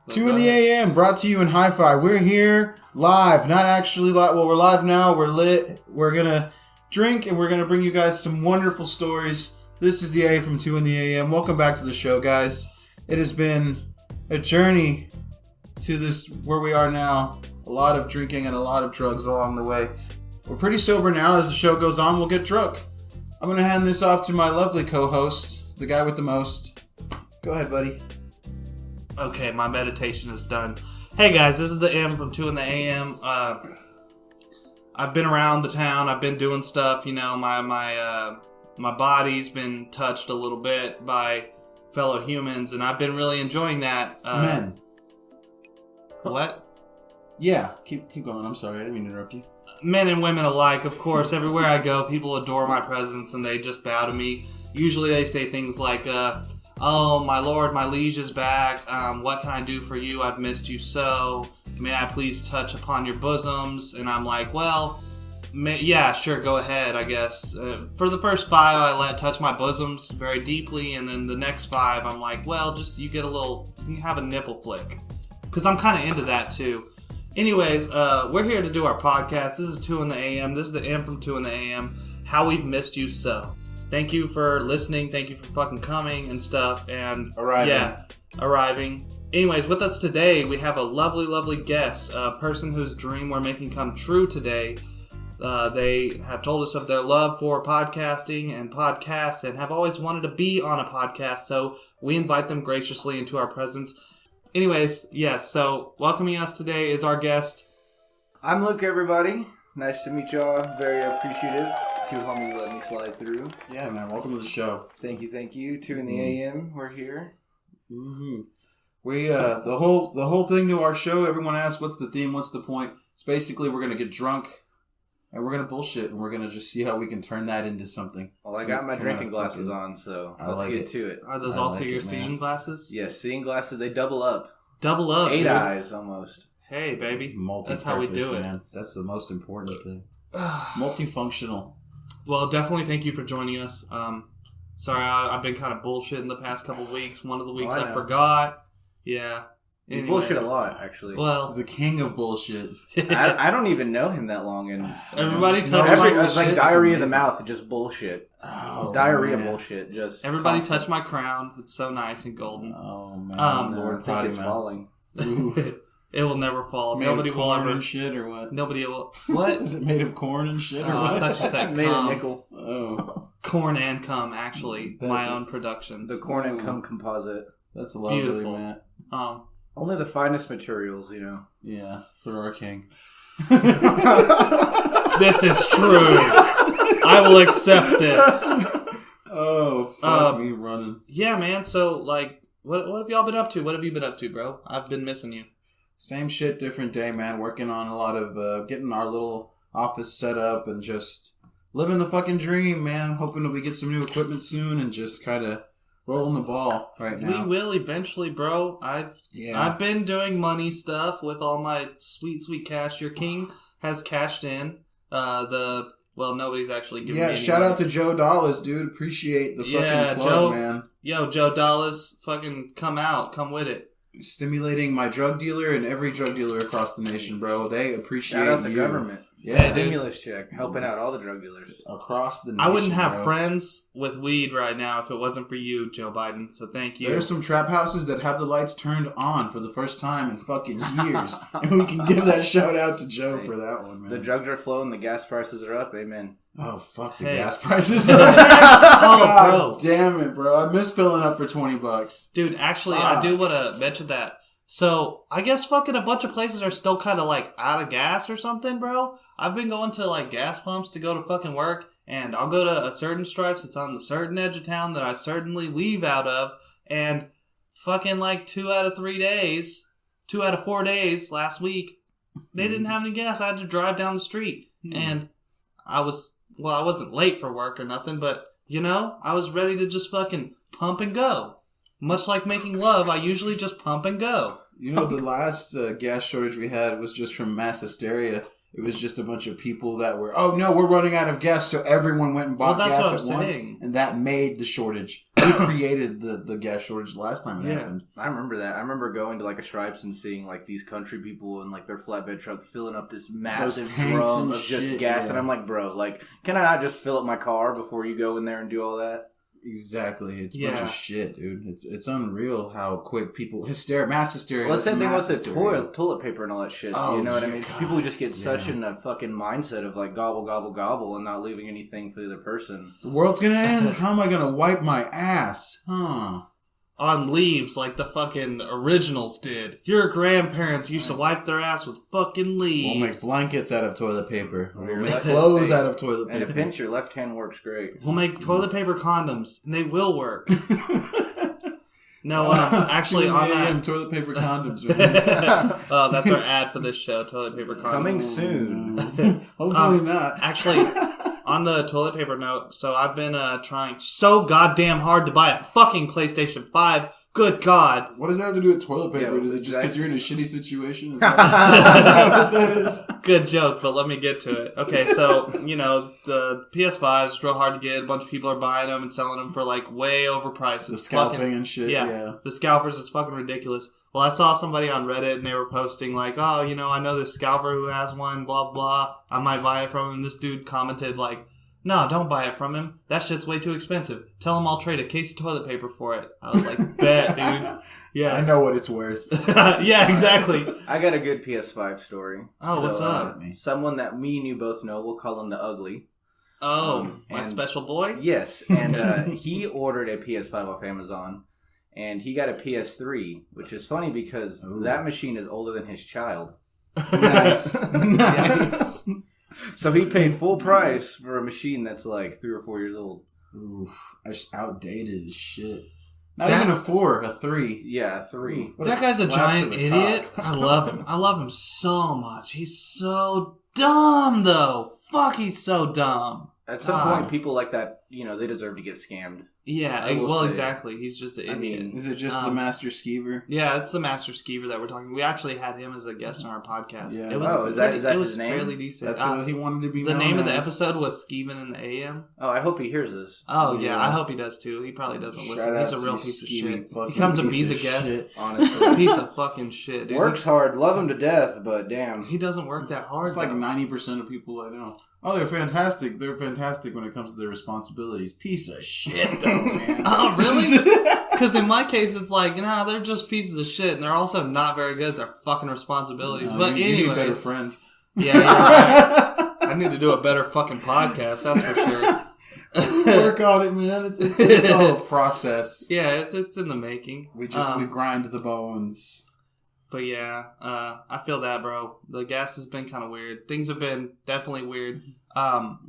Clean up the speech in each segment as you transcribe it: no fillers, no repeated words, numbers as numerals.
2 in the AM, brought to you in hi-fi. We're here live, not actually live. Well, we're live now. We're lit. We're going to drink, and we're going to bring you guys some wonderful stories. This is the A from 2 in the AM. Welcome back to the show, guys. It has been a journey to this, where we are now. A lot of drinking and a lot of drugs along the way. We're pretty sober now. As the show goes on, we'll get drunk. I'm going to hand this off to my lovely co-host, the guy with the most. Go ahead, buddy. Okay, my meditation is done. Hey guys, this is the M from 2 in the AM. I've been around the town. I've been doing stuff. You know, my body's been touched a little bit by fellow humans, and I've been really enjoying that. Men. What? Yeah, keep going. I'm sorry, I didn't mean to interrupt you. Men and women alike, of course. Everywhere I go, people adore my presence, and they just bow to me. Usually they say things like, "Oh, my lord, my liege is back. What can I do for you? I've missed you so. May I please touch upon your bosoms?" And I'm like, well, yeah, sure, go ahead, I guess. For the first 5, I let touch my bosoms very deeply, and then the next 5, I'm like, well, just you have a nipple flick. Because I'm kind of into that, too. Anyways, we're here to do our podcast. This is 2 in the AM. This is the M from 2 in the AM. How we've missed you so. Thank you for listening. Thank you for fucking coming and stuff. And arriving. Anyways, with us today, we have a lovely, lovely guest. A person whose dream we're making come true today. They have told us of their love for podcasting and podcasts and have always wanted to be on a podcast. So we invite them graciously into our presence. Anyways, yes. So welcoming us today is our guest. I'm Luke, everybody. Nice to meet y'all. Very appreciative. 2 homies let me slide through. Yeah, man. Welcome to the show. Thank you. 2 in the AM. We're here. Mm-hmm. We the whole thing to our show. Everyone asks, "What's the theme? What's the point?" It's basically we're gonna get drunk and we're gonna bullshit and we're gonna just see how we can turn that into something. Well, I got my drinking glasses on, so let's get to it. Are those also your seeing glasses? Yes, seeing glasses. They double up. 8 dude. Eyes almost. Hey, baby. That's how we do it. Man. That's the most important thing. Multifunctional. Well, definitely thank you for joining us. Sorry, I've been kind of bullshitting the past couple of weeks. One of the weeks I forgot. Yeah. You bullshit a lot, actually. Well, he's the king of bullshit. I don't even know him that long, and everybody touched my it's like diarrhea of the mouth, just bullshit. Oh, diarrhea bullshit. Just everybody touched my crown. It's so nice and golden. Oh man, Lord, I think it's falling. It will never fall. Nobody will ever and shit or what? Nobody will. What is it made of? Corn and shit or what? I thought you said made cum. of nickel. Oh, corn and cum. Actually, my own productions. The corn and cum composite. That's lovely, beautiful, man. Only the finest materials, you know. Yeah, for our king. This is true. I will accept this. Oh, fuck me running. Yeah, man. So, like, what have y'all been up to? What have you been up to, bro? I've been missing you. Same shit, different day, man. Working on a lot of, getting our little office set up and just living the fucking dream, man. Hoping that we get some new equipment soon and just kind of rolling the ball right now. We will eventually, bro. I've been doing money stuff with all my sweet, sweet cash. Your king has cashed in. Nobody's actually giving me any shout money. out to Joe Dallas, dude. Appreciate the fucking plug, man. Yo, Joe Dallas, fucking come with it. Stimulating my drug dealer and every drug dealer across the nation, bro. They appreciate Shout out the government. Yeah, stimulus check, helping out all the drug dealers across the nation. I wouldn't have friends with weed right now if it wasn't for you, Joe Biden. So thank you. There's some trap houses that have the lights turned on for the first time in fucking years, and we can give that shout out to Joe for that one, man. The drugs are flowing, the gas prices are up. Amen. Oh, fuck the gas prices. Oh, bro. Damn it, bro. I miss filling up for $20. Dude, actually, I do want to mention that. So, I guess fucking a bunch of places are still kind of like out of gas or something, bro. I've been going to like gas pumps to go to fucking work, and I'll go to a certain Stripes that's on the certain edge of town that I certainly leave out of, and fucking like 2 out of 4 days last week, they didn't have any gas. I had to drive down the street, and I wasn't late for work or nothing, but, you know, I was ready to just fucking pump and go. Much like making love, I usually just pump and go. You know, the last gas shortage we had was just from mass hysteria. It was just a bunch of people that were, oh no, we're running out of gas, so everyone went and bought gas at once, and that made the shortage. They created the gas shortage last time it happened. I remember that. I remember going to like a Stripes and seeing like these country people in like their flatbed truck filling up this massive drum of just gas, and I'm like, bro, like, can I not just fill up my car before you go in there and do all that? Exactly, it's a bunch of shit, dude. It's unreal how quick people mass hysteria. Well, that's the thing with the toilet paper and all that shit. Oh, you know what I mean? God. People just get such in a fucking mindset of like gobble, gobble, gobble, and not leaving anything for the other person. The world's gonna end. How am I gonna wipe my ass? Huh? On leaves like the fucking originals did. Your grandparents used to wipe their ass with fucking leaves. We'll make blankets out of toilet paper. We'll make Left- clothes out of toilet And paper. a pinch, your left hand works great. We'll make toilet paper condoms, and they will work. No, actually, on that... toilet paper condoms. that's our ad for this show, toilet paper condoms. Coming soon. Hopefully not. Actually, on the toilet paper note, so I've been trying so goddamn hard to buy a fucking PlayStation 5. Good God. What does that have to do with toilet paper? Yeah, is it just because exactly. you're in a shitty situation? Is that what that is? Good joke, but let me get to it. Okay, so, you know, the PS5 is real hard to get. A bunch of people are buying them and selling them for, like, way overpriced. The It's scalping fucking, and shit. Yeah. the scalpers, it's fucking ridiculous. Well, I saw somebody on Reddit, and they were posting, like, oh, you know, I know this scalper who has one, blah, blah. I might buy it from him. This dude commented, like, no, don't buy it from him. That shit's way too expensive. Tell him I'll trade a case of toilet paper for it. I was like, bet, dude. Yeah, I know what it's worth. Yeah, exactly. I got a good PS5 story. Oh, what's up? Someone that me and you both know, we'll call him the Ugly. Oh, my and- special boy? Yes, and he ordered a PS5 off Amazon, and he got a PS3, which is funny because that machine is older than his child. Nice. Nice. So he paid full price for a machine that's like 3 or 4 years old. Oof. That's outdated as shit. Not even a 4, a 3. Yeah, 3. What That guy's a slap to giant the idiot. cock. I love him. I love him so much. He's so dumb, though. Fuck, he's so dumb. At some God. point, people like that, you know, they deserve to get scammed. Yeah, I will well, say. exactly. He's just an idiot. mean, Is it just the master skeever? Yeah, it's the Master Skeever that we're talking. We actually had him as a guest on our podcast. Yeah. It was Oh, is that it was his name? fairly decent. That's what he wanted to be the known name of the as. episode was Skeevin' in the AM. Oh, I hope he hears this. Oh, yeah, Yeah. I hope he does too. He probably doesn't Shout listen. He's out a to real you, piece of skeevy shit. fucking He comes and piece he's a of guest. shit. Honestly. Piece of fucking shit, dude. Works hard, love him to death, but damn. He doesn't work that hard. It's like though. 90% of people I know. Oh, they're fantastic. They're fantastic when it comes to their responsibilities. Piece of shit, though, man. Oh, really? Because in my case, it's like, nah, they're just pieces of shit, and they're also not very good at their fucking responsibilities. No, but you anyway, need better friends. yeah, you're right. I need to do a better fucking podcast. That's for sure. Work on it, man. It's all a process. Yeah, it's in the making. We grind the bones. But yeah, I feel that, bro. The gas has been kind of weird. Things have been definitely weird.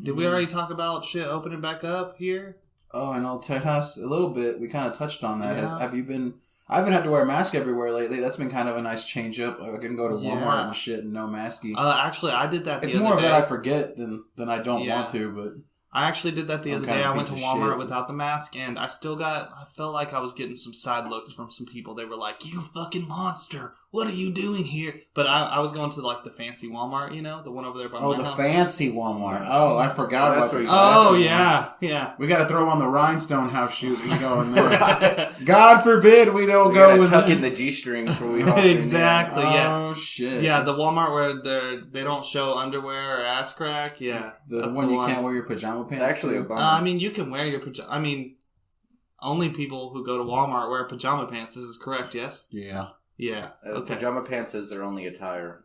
Did we already talk about shit opening back up here? Oh, and I'll tell us a little bit. We kind of touched on that. Yeah. Have you been? I haven't had to wear a mask everywhere lately. That's been kind of a nice change up. I can go to Walmart and shit and no masky. Actually, I did that the It's other more day. that I forget than I don't Yeah. want to, but... I actually did that the I'm other kind day. of a I went to piece of Walmart shit. without the mask, and I felt like I was getting some side looks from some people. They were like, "You fucking monster! What are you doing here?" But I was going to like the fancy Walmart, you know, the one over there by my the house. fancy Walmart. Oh, I forgot Oh, about that's the where you- Oh That's yeah. We got to throw on the rhinestone house shoes when we go in there. God forbid we don't We go gotta with tuck in the G-strings before we hop in, Exactly. Yeah. Oh shit. Yeah, the Walmart where they don't show underwear or ass crack. Yeah, The that's one the you can't wear your pajama It's pants. actually a to. bummer. I mean, you can wear your pajama. I mean, only people who go to Walmart wear pajama pants. This is correct. Yes. Yeah. Yeah. Okay. Pajama pants is their only attire.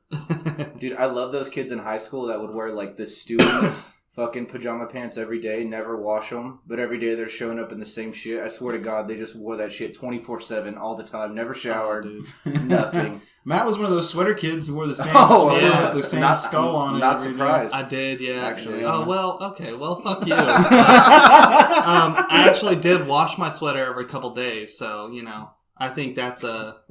Dude, I love those kids in high school that would wear like the student fucking pajama pants every day, never wash them, but every day they're showing up in the same shit. I swear to God, they just wore that shit 24/7 all the time, never showered, nothing. Matt was one of those sweater kids who wore the same Oh, sweater yeah. with the same Not- skull on it. not every day. surprised. I did. Yeah. Actually, Oh well. Okay. Well, fuck you. I actually did wash my sweater every couple days, so you know. I think that's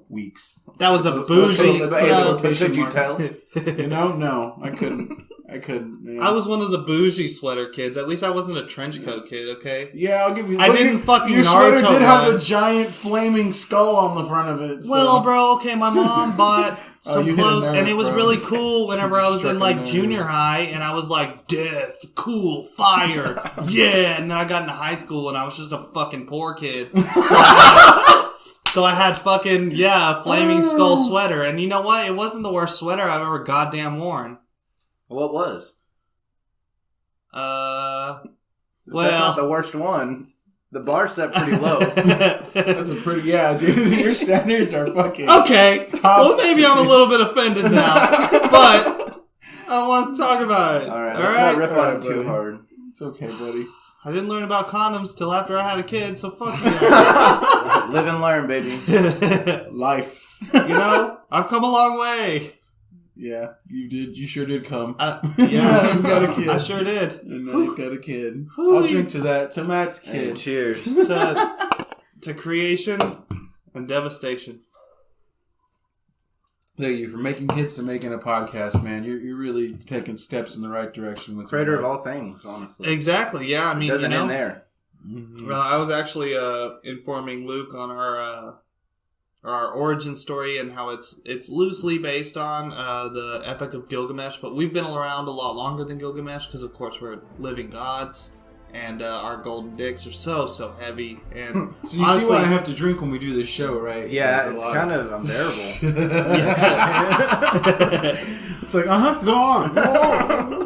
Weeks. that was a Let's bougie. put But, a but quotation could you mark. tell? You know? No, I couldn't. Man. I was one of the bougie sweater kids. At least I wasn't a trench coat kid. Okay. Yeah, I'll give you. I look didn't at- fucking Your sweater Naruto did have run. a giant flaming skull on the front of it. So. Well, bro. Okay, my mom bought some you hit a clothes, nerve, and it was bro. really cool whenever I was Struck in a like nerve. junior high, and I was like, death, cool, fire, yeah. And then I got into high school, and I was just a fucking poor kid. So I had fucking, a flaming skull sweater. And you know what? It wasn't the worst sweater I've ever goddamn worn. What was? Well, That's not the worst one. The bar set pretty low. That's a pretty, dude. Your standards are fucking okay. top. Well, maybe I'm a little bit offended now, but I don't want to talk about it. All right, All let's right? not rip on him buddy. too hard. It's okay, buddy. I didn't learn about condoms till after I had a kid, so fuck you. Live and learn, baby. Life. You know, I've come a long way. Yeah, you did. You sure did come. Yeah, You got a kid. I sure did. And now you've got a kid. Whew. I'll drink to that. To Matt's Hey, kid. cheers. To creation and devastation. Thank you for making kids to making a podcast, man. You're really taking steps in the right direction with Creator your of all things, honestly. Exactly. Yeah, I mean, Doesn't you know, end there. Mhm. well, I was actually informing Luke on our origin story and how it's loosely based on the Epic of Gilgamesh, but we've been around a lot longer than Gilgamesh because, of course, we're living gods, and our golden dicks are so heavy. And So you see honestly, why I have to drink when we do this show, right? Yeah, There's a it's lot kind of unbearable. It's like, go on.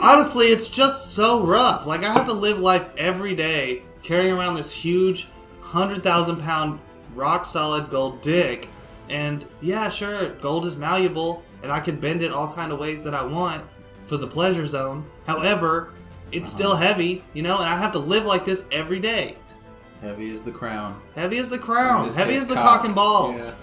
honestly, it's just so rough. Like, I have to live life every day carrying around this huge 100,000-pound rock-solid gold dick. And, yeah, sure, gold is malleable, and I can bend it all kind of ways that I want for the pleasure zone. However, it's still heavy, you know, and I have to live like this every day. Heavy as the crown. Heavy as the In crown. this Heavy case, as the cock. cock and balls.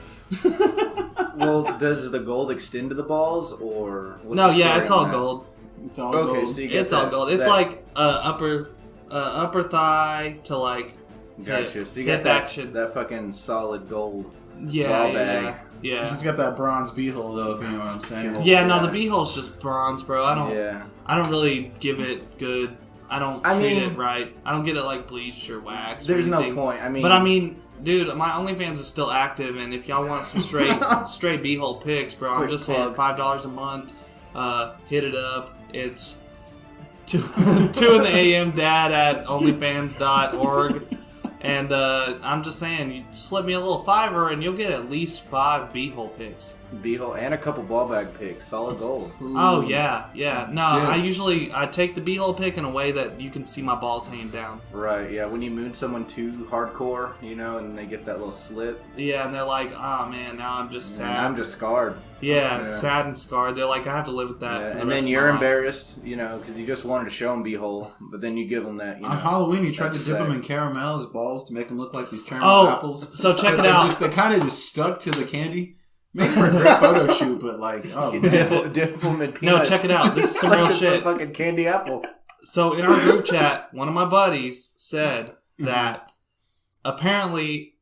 Well, does the gold extend to the balls, or what's No, the yeah, story it's on all that? gold. It's all Okay, gold. so you get It's all gold. It's that- like upper thigh to like Gotcha. So you hip got that, action. that fucking solid gold. yeah, ball yeah, bag. yeah. He's got that bronze beehole, though, if you know what I'm saying. Yeah, no, the beehole's just bronze, bro. Yeah. I don't really give it good. I don't I treat mean- it right. I don't get it like bleached or waxed. There's or no anything. point. I mean, But I mean, dude, my OnlyFans is still active, and if y'all want some straight beehole pics, bro, I'm Quick just saying plug. $5 a month. Hit it up. It's 2intheAM dad at onlyfans.org. And I'm just saying, you slip me a little $5 and you'll get at least 5 beehole pics. beehole and a couple ball bag picks, solid gold. Oh yeah. No, Dibs. I take the beehole pic in a way that you can see my balls hanging down. Right. Yeah. When you moon someone too hardcore, you know, and they get that little slip, Yeah, and they're like, oh man, now I'm just and sad. I'm just scarred. Yeah, Yeah. sad and scarred. They're like, I have to live with that. Yeah, for the and rest then of you're my life. embarrassed, you know, because you just wanted to show them beehole, but then you give them that, you know. On Halloween, you tried to That's dip sick. them in caramel, his balls, to make them look like these caramel Oh, apples. so check it They out. They kind of just stuck to the candy. Made for a great photo shoot, but like, oh You man. dip them in No, peanuts. check it out. This is some Like real it's shit. a fucking candy apple. So in our group chat, one of my buddies said that apparently,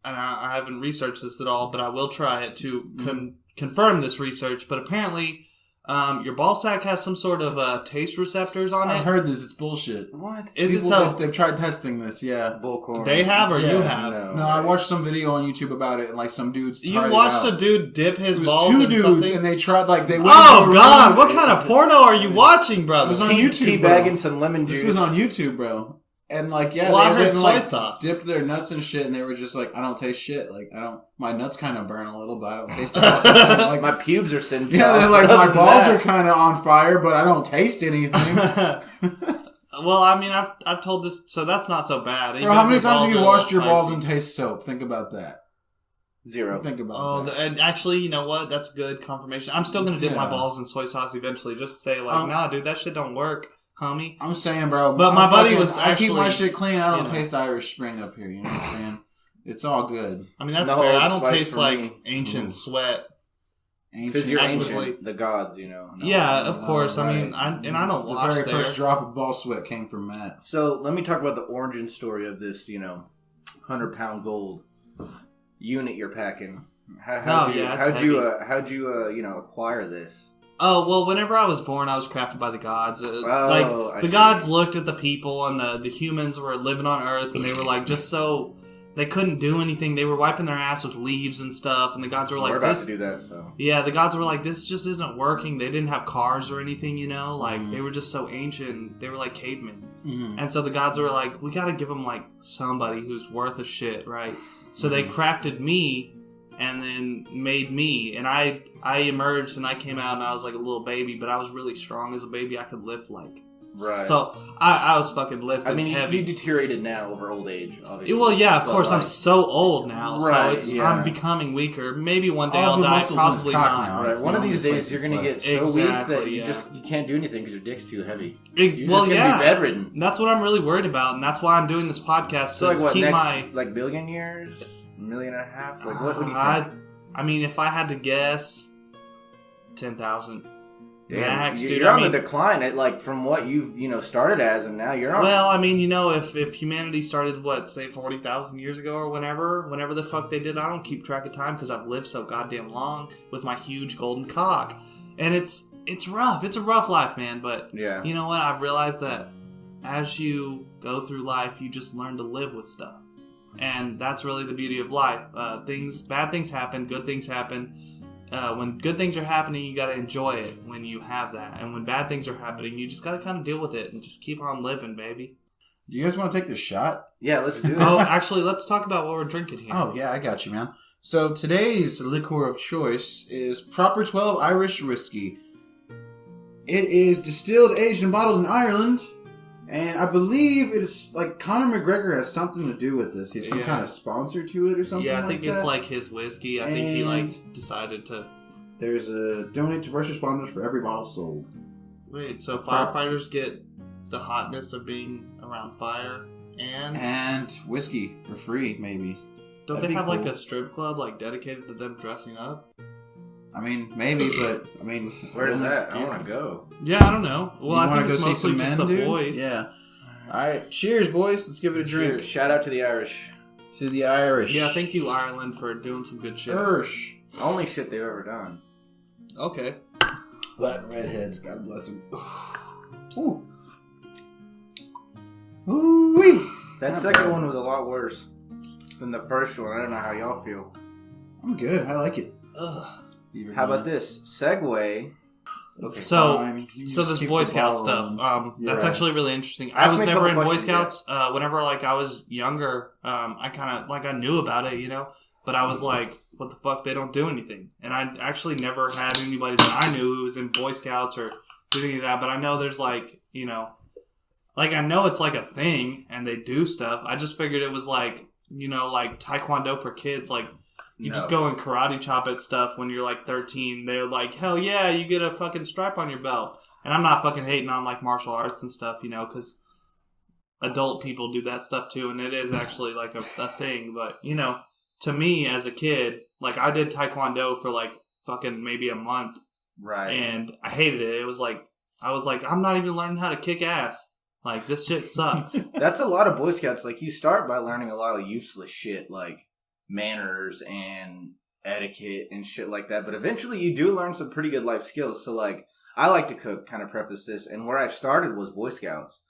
and I haven't researched this at all, but I will try it to confirm this research. But apparently, your ball sack has some sort of taste receptors on I've it. heard this. It's bullshit. What? Is it People, so? they've tried testing this, yeah. Bullcorn. They have or you Yeah, have? No, I watched some video on YouTube about it, and like some dudes You tried watched it a out. dude dip his It was balls two in dudes, something? and they tried, like, they went Oh into a God! room. What kind of porno are you watching, It brother? was on YouTube, Tea bro. bagging some lemon juice. This was on YouTube, bro. And like, yeah, Well, I they heard went and, soy like, sauce. dipped their nuts and shit, and they were just like, I don't taste shit. Like, my nuts kind of burn a little, but I don't taste it. Like, My pubes are singed. yeah, they're off, like, but my other than balls that- are kind of on fire, but I don't taste anything. Well, I mean, I've told this, so that's not so bad. Bro, how many times have you washed your balls and and taste soap? Think about that. Zero. Think about Oh, that. and actually, you know what? That's good confirmation. I'm still gonna dip my Yeah. balls in soy sauce eventually, just to say like, nah, dude, that shit don't work, homie. I'm saying, bro. But my buddy was I keep my actually, shit clean. I don't you know. taste Irish Spring up here. You know what I'm saying? It's all good. I mean, that's No fair. Old I don't Spice taste for like me. ancient Mm. sweat. Because you're Actively. ancient. The gods, you know. No. Yeah, of course. I mean, right. I don't The wash very there. first drop of ball sweat came from Matt. So let me talk about the origin story of this, you know, 100-pound gold unit you're packing. How'd you you know, acquire this? Oh, well, whenever I was born, I was crafted by the gods. I Like, the see. gods looked at the people, and the humans were living on Earth, and they were like, just so they couldn't do anything. They were wiping their ass with leaves and stuff, and the gods were like, we're about to do that, so. Yeah, the gods were like, this just isn't working. They didn't have cars or anything, you know? Like, they were just so ancient. They were like cavemen. And so the gods were like, we gotta give them, like, somebody who's worth a shit, right? So they crafted me and then made me. And I emerged and I came out and I was like a little baby, but I was really strong as a baby. I could lift, like... Right. So I was fucking lifting I mean, heavy. you deteriorated now over old age, obviously. Well, yeah, of course. Like, I'm so old now, right, so I'm becoming weaker. Maybe one day All I'll the die. muscles in his Probably cock not. now. Right. It's One the of these only days, place you're it's gonna left. get so weak Exactly, that yeah. you can't do anything because your dick's too heavy. Well, You're just gonna yeah, be bedridden. that's what I'm really worried about, and that's why I'm doing this podcast So, to like, what, keep next, my. like, billion years? $1.5 million? Like, what do you think? I mean, if I had to guess, 10,000. Damn, Max, you're dude. on I mean, the decline at, like, from what you've, started as, and now you're on. well, I mean, if humanity started, say 40,000 years ago or whenever the fuck they did, I don't keep track of time because I've lived so goddamn long with my huge golden cock. And it's rough. It's a rough life, man. But yeah. you know what? I've realized that as you go through life, you just learn to live with stuff. And that's really the beauty of life. Bad things happen, good things happen. When good things are happening, you gotta enjoy it when you have that. And when bad things are happening, you just gotta kind of deal with it and just keep on living, baby. Do you guys want to take this shot? Yeah, let's do it. Oh, actually, let's talk about what we're drinking here. Oh, yeah, I got you, man. So today's liqueur of choice is Proper 12 Irish Whiskey. It is distilled, aged, and bottled in Ireland. And I believe it's like Conor McGregor has something to do with this. He's some kind of sponsor to it or something like that. Yeah, I think it's like his whiskey. I think he decided to... There's a donate to first responders for every bottle sold. Wait, so firefighters get the hotness of being around fire and whiskey for free, maybe. Don't they have like a strip club like dedicated to them dressing up? I mean, maybe, but I mean, where's that? I want to go. Yeah, I don't know. Well, I think go it's see mostly some just men, the dude? boys. Yeah. All right, cheers, boys. Let's give it a drink. Cheers. Shout out to the Irish. To the Irish. Yeah, thank you, Ireland, for doing some good shit. Irish. Only shit they've ever done. Okay. Latin redheads, God bless them. Ooh. Ooh-wee. That second one was a lot worse than the first one. I don't know how y'all feel. I'm good. I like it. Ugh. How about this? Segue. Okay, So this Boy Scout stuff, that's actually really interesting. I was never in Boy Scouts. Whenever I was younger, I kind of I knew about it, but I was like, what the fuck? They don't do anything. And I actually never had anybody that I knew who was in Boy Scouts or did any of that. But I know there's I know it's like a thing and they do stuff. I just figured it was like Taekwondo for kids, You just go and karate chop at stuff when you're 13. They're like, hell yeah, you get a fucking stripe on your belt. And I'm not fucking hating on martial arts and stuff, because adult people do that stuff too. And it is actually a thing. But, to me as a kid, I did Taekwondo for fucking maybe a month. Right. And I hated it. It was I was like, I'm not even learning how to kick ass. This shit sucks. That's a lot of Boy Scouts. You start by learning a lot of useless shit, manners and etiquette and shit like that, but eventually you do learn some pretty good life skills. So I like to cook, kind of preface this, and where I started was Boy Scouts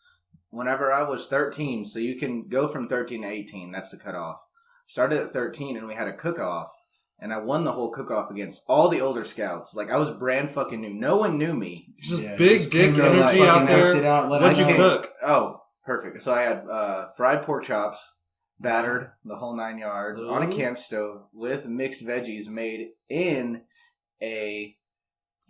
whenever I was 13. So you can go from 13 to 18, that's the cutoff. Started at 13 and we had a cook-off, and I won the whole cook-off against all the older scouts. I was brand fucking new. No one knew me. Just big dick energy out there. What'd you cook? Oh, perfect. So I had fried pork chops, battered, the whole 9 yards, on a camp stove with mixed veggies made in a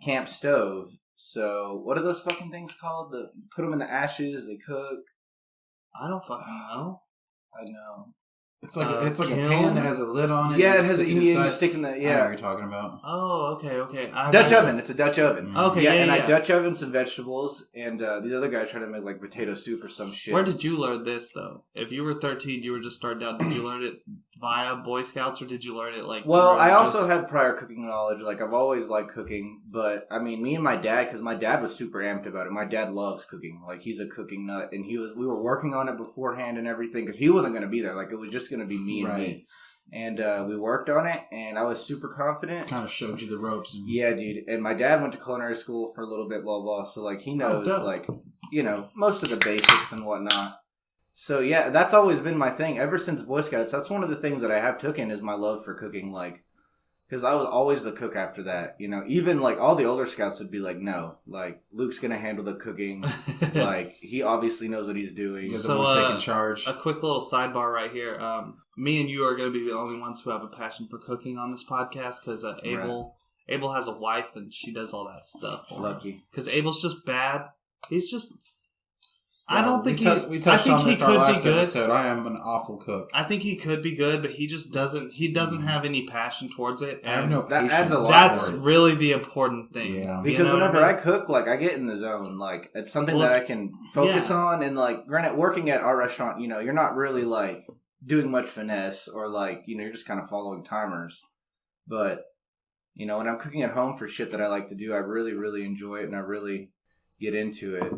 camp stove. So, what are those fucking things called? Put them in the ashes, they cook. I don't fucking know. I know. It's like a pan that has a lid on it. Yeah, it has you stick in the, I know what you're talking about. Oh, okay. Dutch oven. It's a Dutch oven. Okay, yeah. I Dutch oven some vegetables, and these other guys try to make potato soup or some shit. Where did you learn this though? If you were 13, you were just starting out. Did you learn it via Boy Scouts, or did you learn it Well, I also had prior cooking knowledge. I've always liked cooking, but I mean, me and my dad, because my dad was super amped about it. My dad loves cooking. He's a cooking nut, and we were working on it beforehand and everything because he wasn't going to be there. It was just going to be me and me. And we worked on it, and I was super confident. Kind of showed you the ropes. Yeah, dude. And my dad went to culinary school for a little bit, blah, blah. So, he knows, most of the basics and whatnot. So yeah, that's always been my thing ever since Boy Scouts. That's one of the things that I have taken is my love for cooking. Like, because I was always the cook after that. You know, even like all the older scouts would be like, no, like Luke's gonna handle the cooking. Like he obviously knows what he's doing. He's the one taking charge. A quick little sidebar right here. Me and you are going to be the only ones who have a passion for cooking on this podcast because Abel has a wife and she does all that stuff. Lucky. Because Abel's just bad. He's just... Yeah, I don't think we touched on this our last episode. I am an awful cook. I think he could be good, but he just doesn't. He doesn't have any passion towards it. I have no patience. That adds a lot. That's really the important thing. Yeah. Because whenever I cook, like I get in the zone. Like it's something that I can focus on. And like, granted, working at our restaurant, you know, you're not really like doing much finesse or like, you know, you're just kind of following timers. But you know, when I'm cooking at home for shit that I like to do, I really, really enjoy it and I really get into it.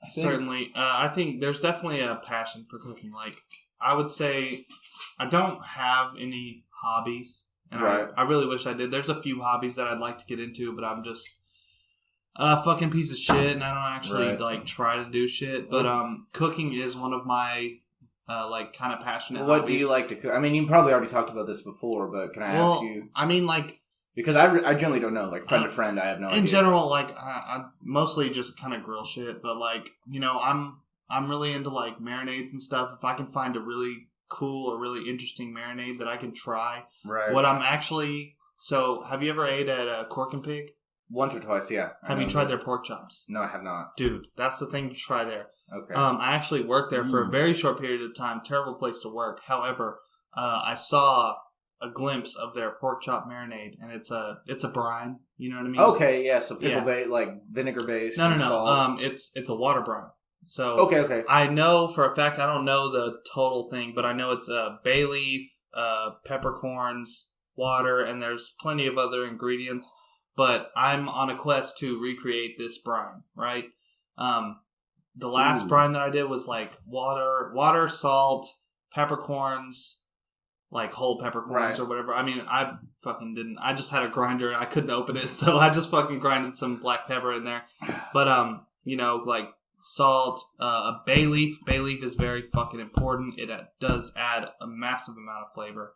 Certainly. I think there's definitely a passion for cooking. Like, I would say I don't have any hobbies. And I really wish I did. There's a few hobbies that I'd like to get into, but I'm just a fucking piece of shit, and I don't actually, like, try to do shit. But cooking is one of my, like, kind of passionate hobbies. What do you like to cook? I mean, you probably already talked about this before, but can I ask you? I mean, like... Because I generally don't know. Like, friend to friend, I have no idea. In general, like, I mostly just kind of grill shit. But, like, you know, I'm really into, like, marinades and stuff. If I can find a really cool or really interesting marinade that I can try. Right. What I'm actually... So, have you ever ate at Cork and Pig? Once or twice, yeah. Have you tried their pork chops? No, I have not. Dude, that's the thing to try there. Okay. I actually worked there for a very short period of time. Terrible place to work. However, I saw... a glimpse of their pork chop marinade, and it's a brine. You know what I mean? Okay, yeah. So pickle bait, like vinegar based. No. Salt. It's a water brine. So okay. I know for a fact. I don't know the total thing, but I know it's bay leaf, peppercorns, water, and there's plenty of other ingredients. But I'm on a quest to recreate this brine. Right. The last brine that I did was like water, salt, peppercorns. Like whole peppercorns or whatever. I mean, I fucking didn't. I just had a grinder and I couldn't open it, so I just fucking grinded some black pepper in there. But you know, like salt, a bay leaf. Bay leaf is very fucking important. It does add a massive amount of flavor.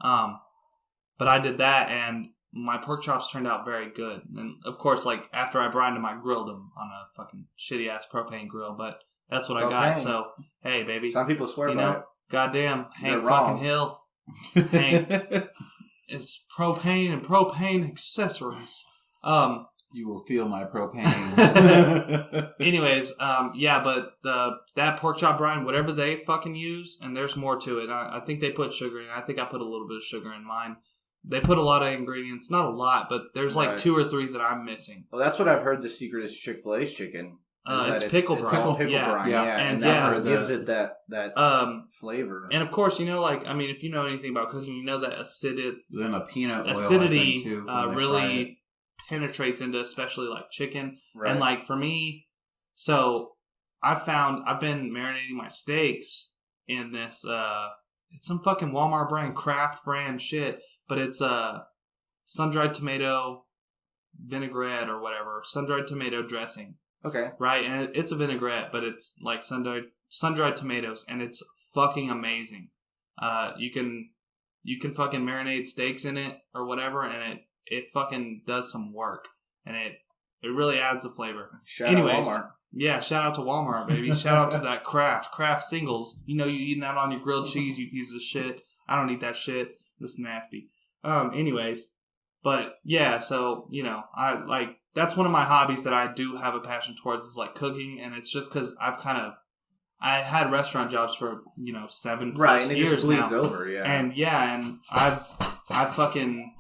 But I did that, and my pork chops turned out very good. And of course, like after I brined them, I grilled them on a fucking shitty ass propane grill. But that's what I got. So hey, baby. Some people swear by it. Goddamn, Hank fucking Hill. It's propane and propane accessories. You will feel my propane. Anyways, but that pork chop brine, whatever they fucking use, and there's more to it. I think they put sugar in it. I think I put a little bit of sugar in mine. They put a lot of ingredients, not a lot, but there's like 2 or 3 that I'm missing. Well, that's what I've heard. The secret is Chick-fil-A's chicken. It's pickle brine. Pickle brine, and that gives it that flavor. And of course, you know, like I mean, if you know anything about cooking, you know that then a peanut oil, acidity too, really penetrates into especially like chicken. Right. And like for me, so I've been marinating my steaks in this. It's some fucking Walmart brand, Kraft brand shit, but it's sun-dried tomato vinaigrette or whatever, sun-dried tomato dressing. Okay. Right, and it's a vinaigrette, but it's like sun-dried tomatoes, and it's fucking amazing. You can fucking marinate steaks in it or whatever, and it fucking does some work, and it really adds the flavor. Anyways, out Walmart. Yeah, shout out to Walmart, baby. Shout out to that Kraft singles. You know, you eating that on your grilled cheese, you piece of shit. I don't eat that shit. It's nasty. Anyways, but yeah, so you know, I like. That's one of my hobbies that I do have a passion towards is like cooking, and it's just because I had restaurant jobs for 7+ and it years just bleeds now. over, and I fucking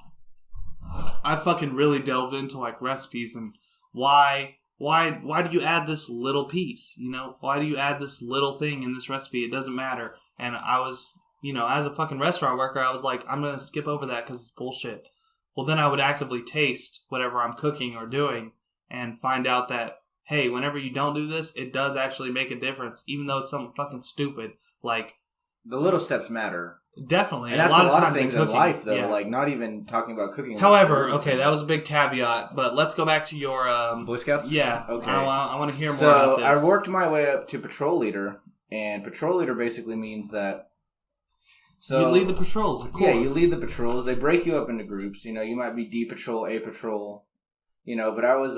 really delved into like recipes and why do you add this little piece? You know, why do you add this little thing in this recipe? It doesn't matter. And I was, as a fucking restaurant worker, I was like, I'm gonna skip over that because it's bullshit. Well, then I would actively taste whatever I'm cooking or doing and find out that, hey, whenever you don't do this, it does actually make a difference, even though it's something fucking stupid. Like, the little steps matter. Definitely. And that's a lot of times things in life, though. Yeah. Like, not even talking about cooking. However, okay, that was a big caveat, but let's go back to your... Boy Scouts? Yeah. Okay. I want to hear more about this. I worked my way up to patrol leader, And patrol leader basically means that. So you lead the patrols, of course. Yeah, you lead the patrols. They break you up into groups. You know, you might be D patrol, A patrol. You know, but I was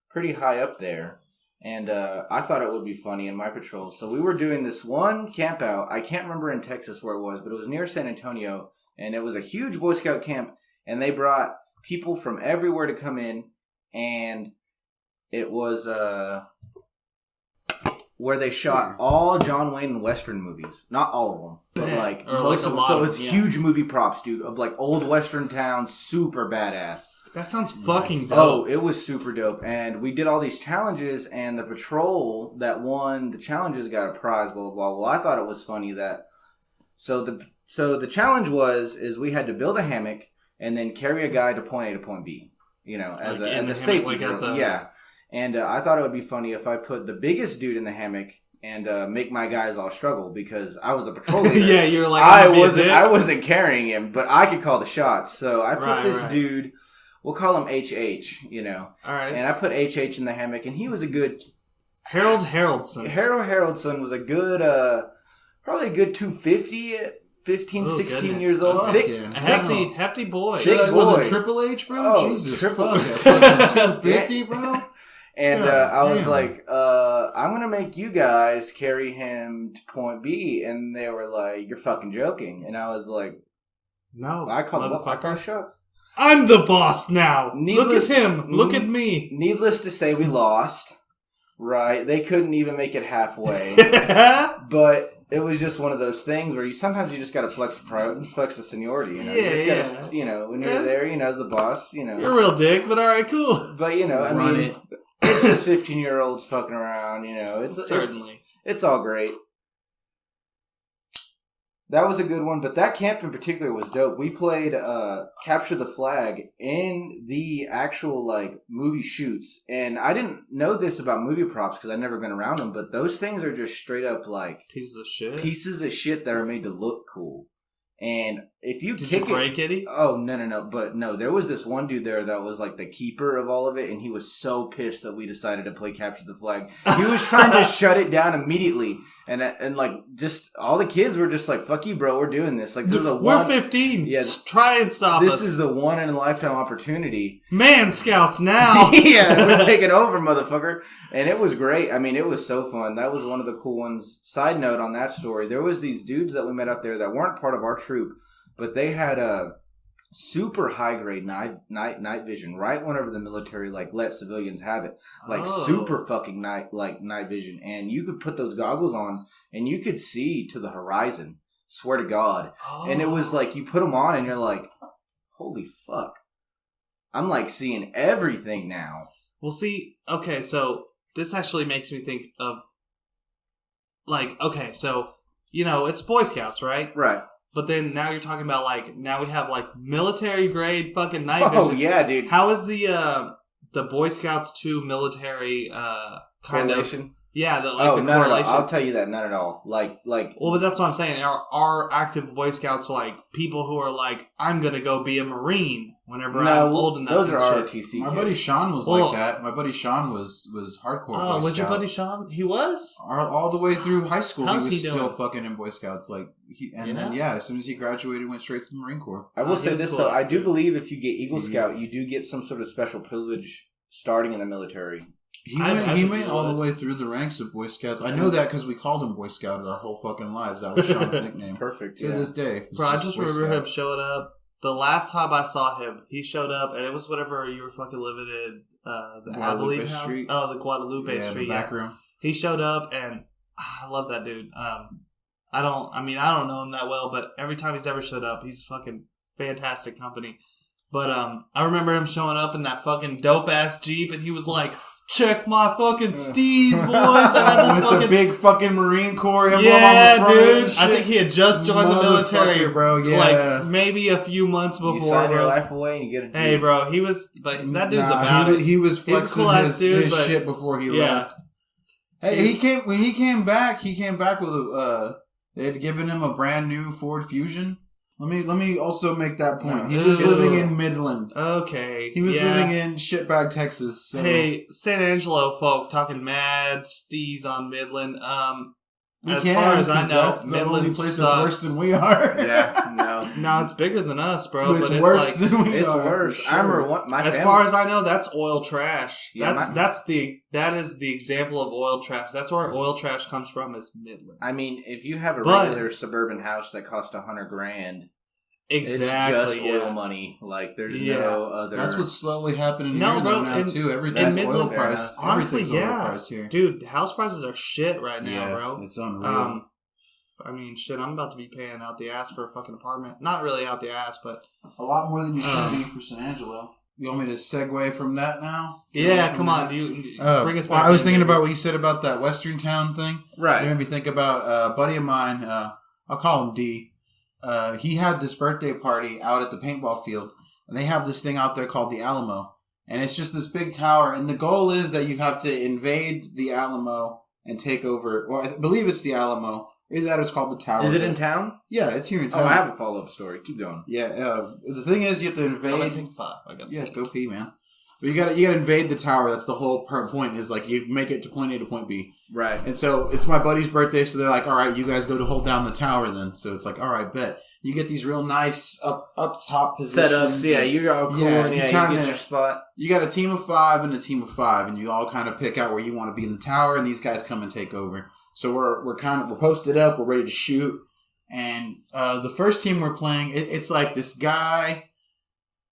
pretty high up there. And I thought it would be funny in my patrol. So we were doing this one camp out. I can't remember in Texas where it was, but it was near San Antonio. And it was a huge Boy Scout camp. And they brought people from everywhere to come in. And it was where they shot all John Wayne and Western movies. Not all of them, but like most of them. So it's huge movie props, dude, of like old Western towns, super badass. That sounds fucking dope. Oh, it was super dope. And we did all these challenges, and the patrol that won the challenges got a prize, blah, blah, blah. Well, I thought it was funny that... So the challenge is we had to build a hammock and then carry a guy to point A to point B. You know, as a safety drill. Yeah. And I thought it would be funny if I put the biggest dude in the hammock and make my guys all struggle because I was a patrol leader. Yeah, you were like, I wasn't carrying him, but I could call the shots. So I put this dude... We'll call him HH, you know. All right. And I put HH in the hammock, and he was a good... Harold Haroldson. Harold Haroldson was a good, probably a good 250 at 15, 16 years old. Hefty boy. Was it Triple H, bro? Oh, Jesus. Triple H. 250, bro? And I was like, I'm going to make you guys carry him to point B. And they were like, you're fucking joking. And I was like, no. I call shots. I'm the boss now. Look at him. Look at me. Needless to say, we lost. Right? They couldn't even make it halfway. But it was just one of those things where sometimes you just got to flex the seniority. You know? Yeah, you know, when you're there, you know, as the boss, you know. You're a real dick, but all right, cool. But, you know, I mean, it's just 15-year-olds fucking around, you know. Certainly. It's all great. That was a good one, but that camp in particular was dope. We played Capture the Flag in the actual, like, movie shoots. And I didn't know this about movie props because I'd never been around them, but those things are just straight up, like... Pieces of shit? Pieces of shit that are made to look cool. And if you Did you break it? Oh, no. But no, there was this one dude there that was like the keeper of all of it, and he was so pissed that we decided to play Capture the Flag. He was trying to shut it down immediately. And like, just all the kids were just like, fuck you, bro, we're doing this. Like, we're 15. Yeah, try and stop us. This is the one in a lifetime opportunity. Man Scouts now. Yeah, we're taking over, motherfucker. And it was great. I mean, it was so fun. That was one of the cool ones. Side note on that story, there was these dudes that we met out there that weren't part of our troop, but they had a super high grade night vision right whenever the military like let civilians have it, like super fucking night vision, and you could put those goggles on and you could see to the horizon, swear to God. And it was like you put them on and you're like, holy fuck, I'm like seeing everything now. Well, see, okay, so this actually makes me think of like, okay, so you know it's Boy Scouts, right? But then now you're talking about, like, now we have, like, military-grade fucking night vision. Oh, yeah, dude. How is the Boy Scouts to military kind correlation? Of... Yeah, the correlation. No, I'll tell you that, not at all. Like. Well, but that's what I'm saying. Are active Boy Scouts, like, people who are like, I'm going to go be a Marine whenever I'm old enough? Those are ROTC. My buddy Sean was like that. My buddy Sean was hardcore Boy Scout. Was your buddy Sean? He was? All the way through high school, he was still fucking in Boy Scouts. Like, then, as soon as he graduated, went straight to the Marine Corps. I will say this, though. I do believe if you get Eagle Scout, you do get some sort of special privilege starting in the military. He went all the way through the ranks of Boy Scouts. I know that because we called him Boy Scout our whole fucking lives. That was Sean's nickname. Perfect. To this day. Bro, I just remember him showing up. The last time I saw him, he showed up, and it was whenever you were fucking living in the Abilene house. Street. Oh, the Guadalupe Street. The back room. He showed up, and I love that dude. I don't know him that well, but every time he's ever showed up, he's fucking fantastic company. But I remember him showing up in that fucking dope-ass Jeep, and he was like... Check my fucking steez, boys. I had this with the big fucking Marine Corps emblem on the front. Dude. I think he had just joined the military, bro. Yeah, like maybe a few months before. You sign your life away and you get a Jeep. Hey, bro, he was, but that dude's about it. He was flexing his shit before he left. Hey, when he came back with they had given him a brand new Ford Fusion. Let me also make that point. He was living in Midland. Okay. He was living in shitbag, Texas. So. Hey, San Angelo folk talking mad steez on Midland. As far as I know, that's the only Midland place sucks. that's worse than we are. Yeah, no. No, it's bigger than us, bro. But But it's worse like, than we It's are. worse. Sure. I remember my as family. far as I know, that's oil trash. Yeah, That is the example of oil trash. That's where oil trash comes from. Is Midland. I mean, if you have a But- regular suburban house that costs $100,000, Exactly. it's just oil money. Like there's no other. That's what's slowly happening No, here bro, now, in- too. Everything's in oil Midland- price. Honestly, Everything's yeah. oil price here. Dude, house prices are shit right now, Yeah, bro. it's unreal. I mean, shit, I'm about to be paying out the ass for a fucking apartment. Not really out the ass, but... A lot more than you should be for San Angelo. You want me to segue from that now? Yeah, come on. Do you bring us back? I was thinking baby. about what you said about that Western town thing. right. It made me think about a buddy of mine. I'll call him D. He had this birthday party out at the paintball field. And they have this thing out there called the Alamo. And it's just this big tower. And the goal is that you have to invade the Alamo and take over. Well, I believe it's the Alamo. Either that or it's called the tower. Is it in town? Yeah, it's here in town. Oh, I have a follow-up story. Keep going. Yeah, the thing is, you have to invade. Take 5. I got Yeah, go pee, man. But you gotta invade the tower. That's the whole point. Is like you make it to point A to point B. Right. And so it's my buddy's birthday, so they're like, "All right, you guys go to hold down the tower." Then, so it's like, "All right, bet." You get these real nice up top positions. Setups. Yeah, you're all cool. Yeah, and you you kinda- get your spot. You got a team of 5 and a team of 5, and you all kind of pick out where you want to be in the tower, and these guys come and take over. So we're posted up, we're ready to shoot, and the first team we're playing, it's like this guy,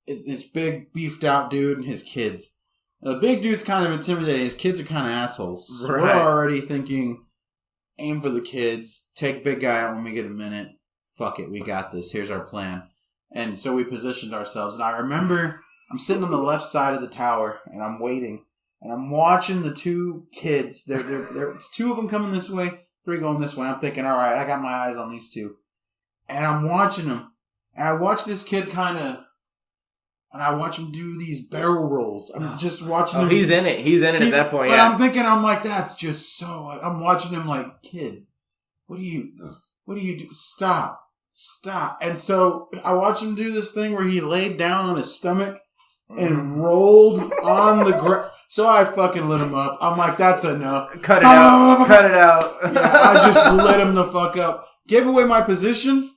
this big beefed out dude and his kids. The big dude's kind of intimidating. His kids are kind of assholes. So Right. we're already thinking, aim for the kids, take big guy out when we get a minute. Fuck it, we got this. Here's our plan. And so we positioned ourselves. And I remember I'm sitting on the left side of the tower, and I'm waiting. And I'm watching the 2 kids. It's 2 of them coming this way, 3 going this way. I'm thinking, all right, I got my eyes on these 2. And I'm watching them. And I watch this kid and I watch him do these barrel rolls. I'm just watching him. He's in it. He's in it at that point, But yeah. I'm thinking, I'm like, that's just so... I'm watching him like, kid, what do you do? Stop. And so I watch him do this thing where he laid down on his stomach and rolled on the ground. So I fucking lit him up. I'm like, that's enough. Cut it out. Cut it out. Yeah, I just lit him the fuck up. Gave away my position.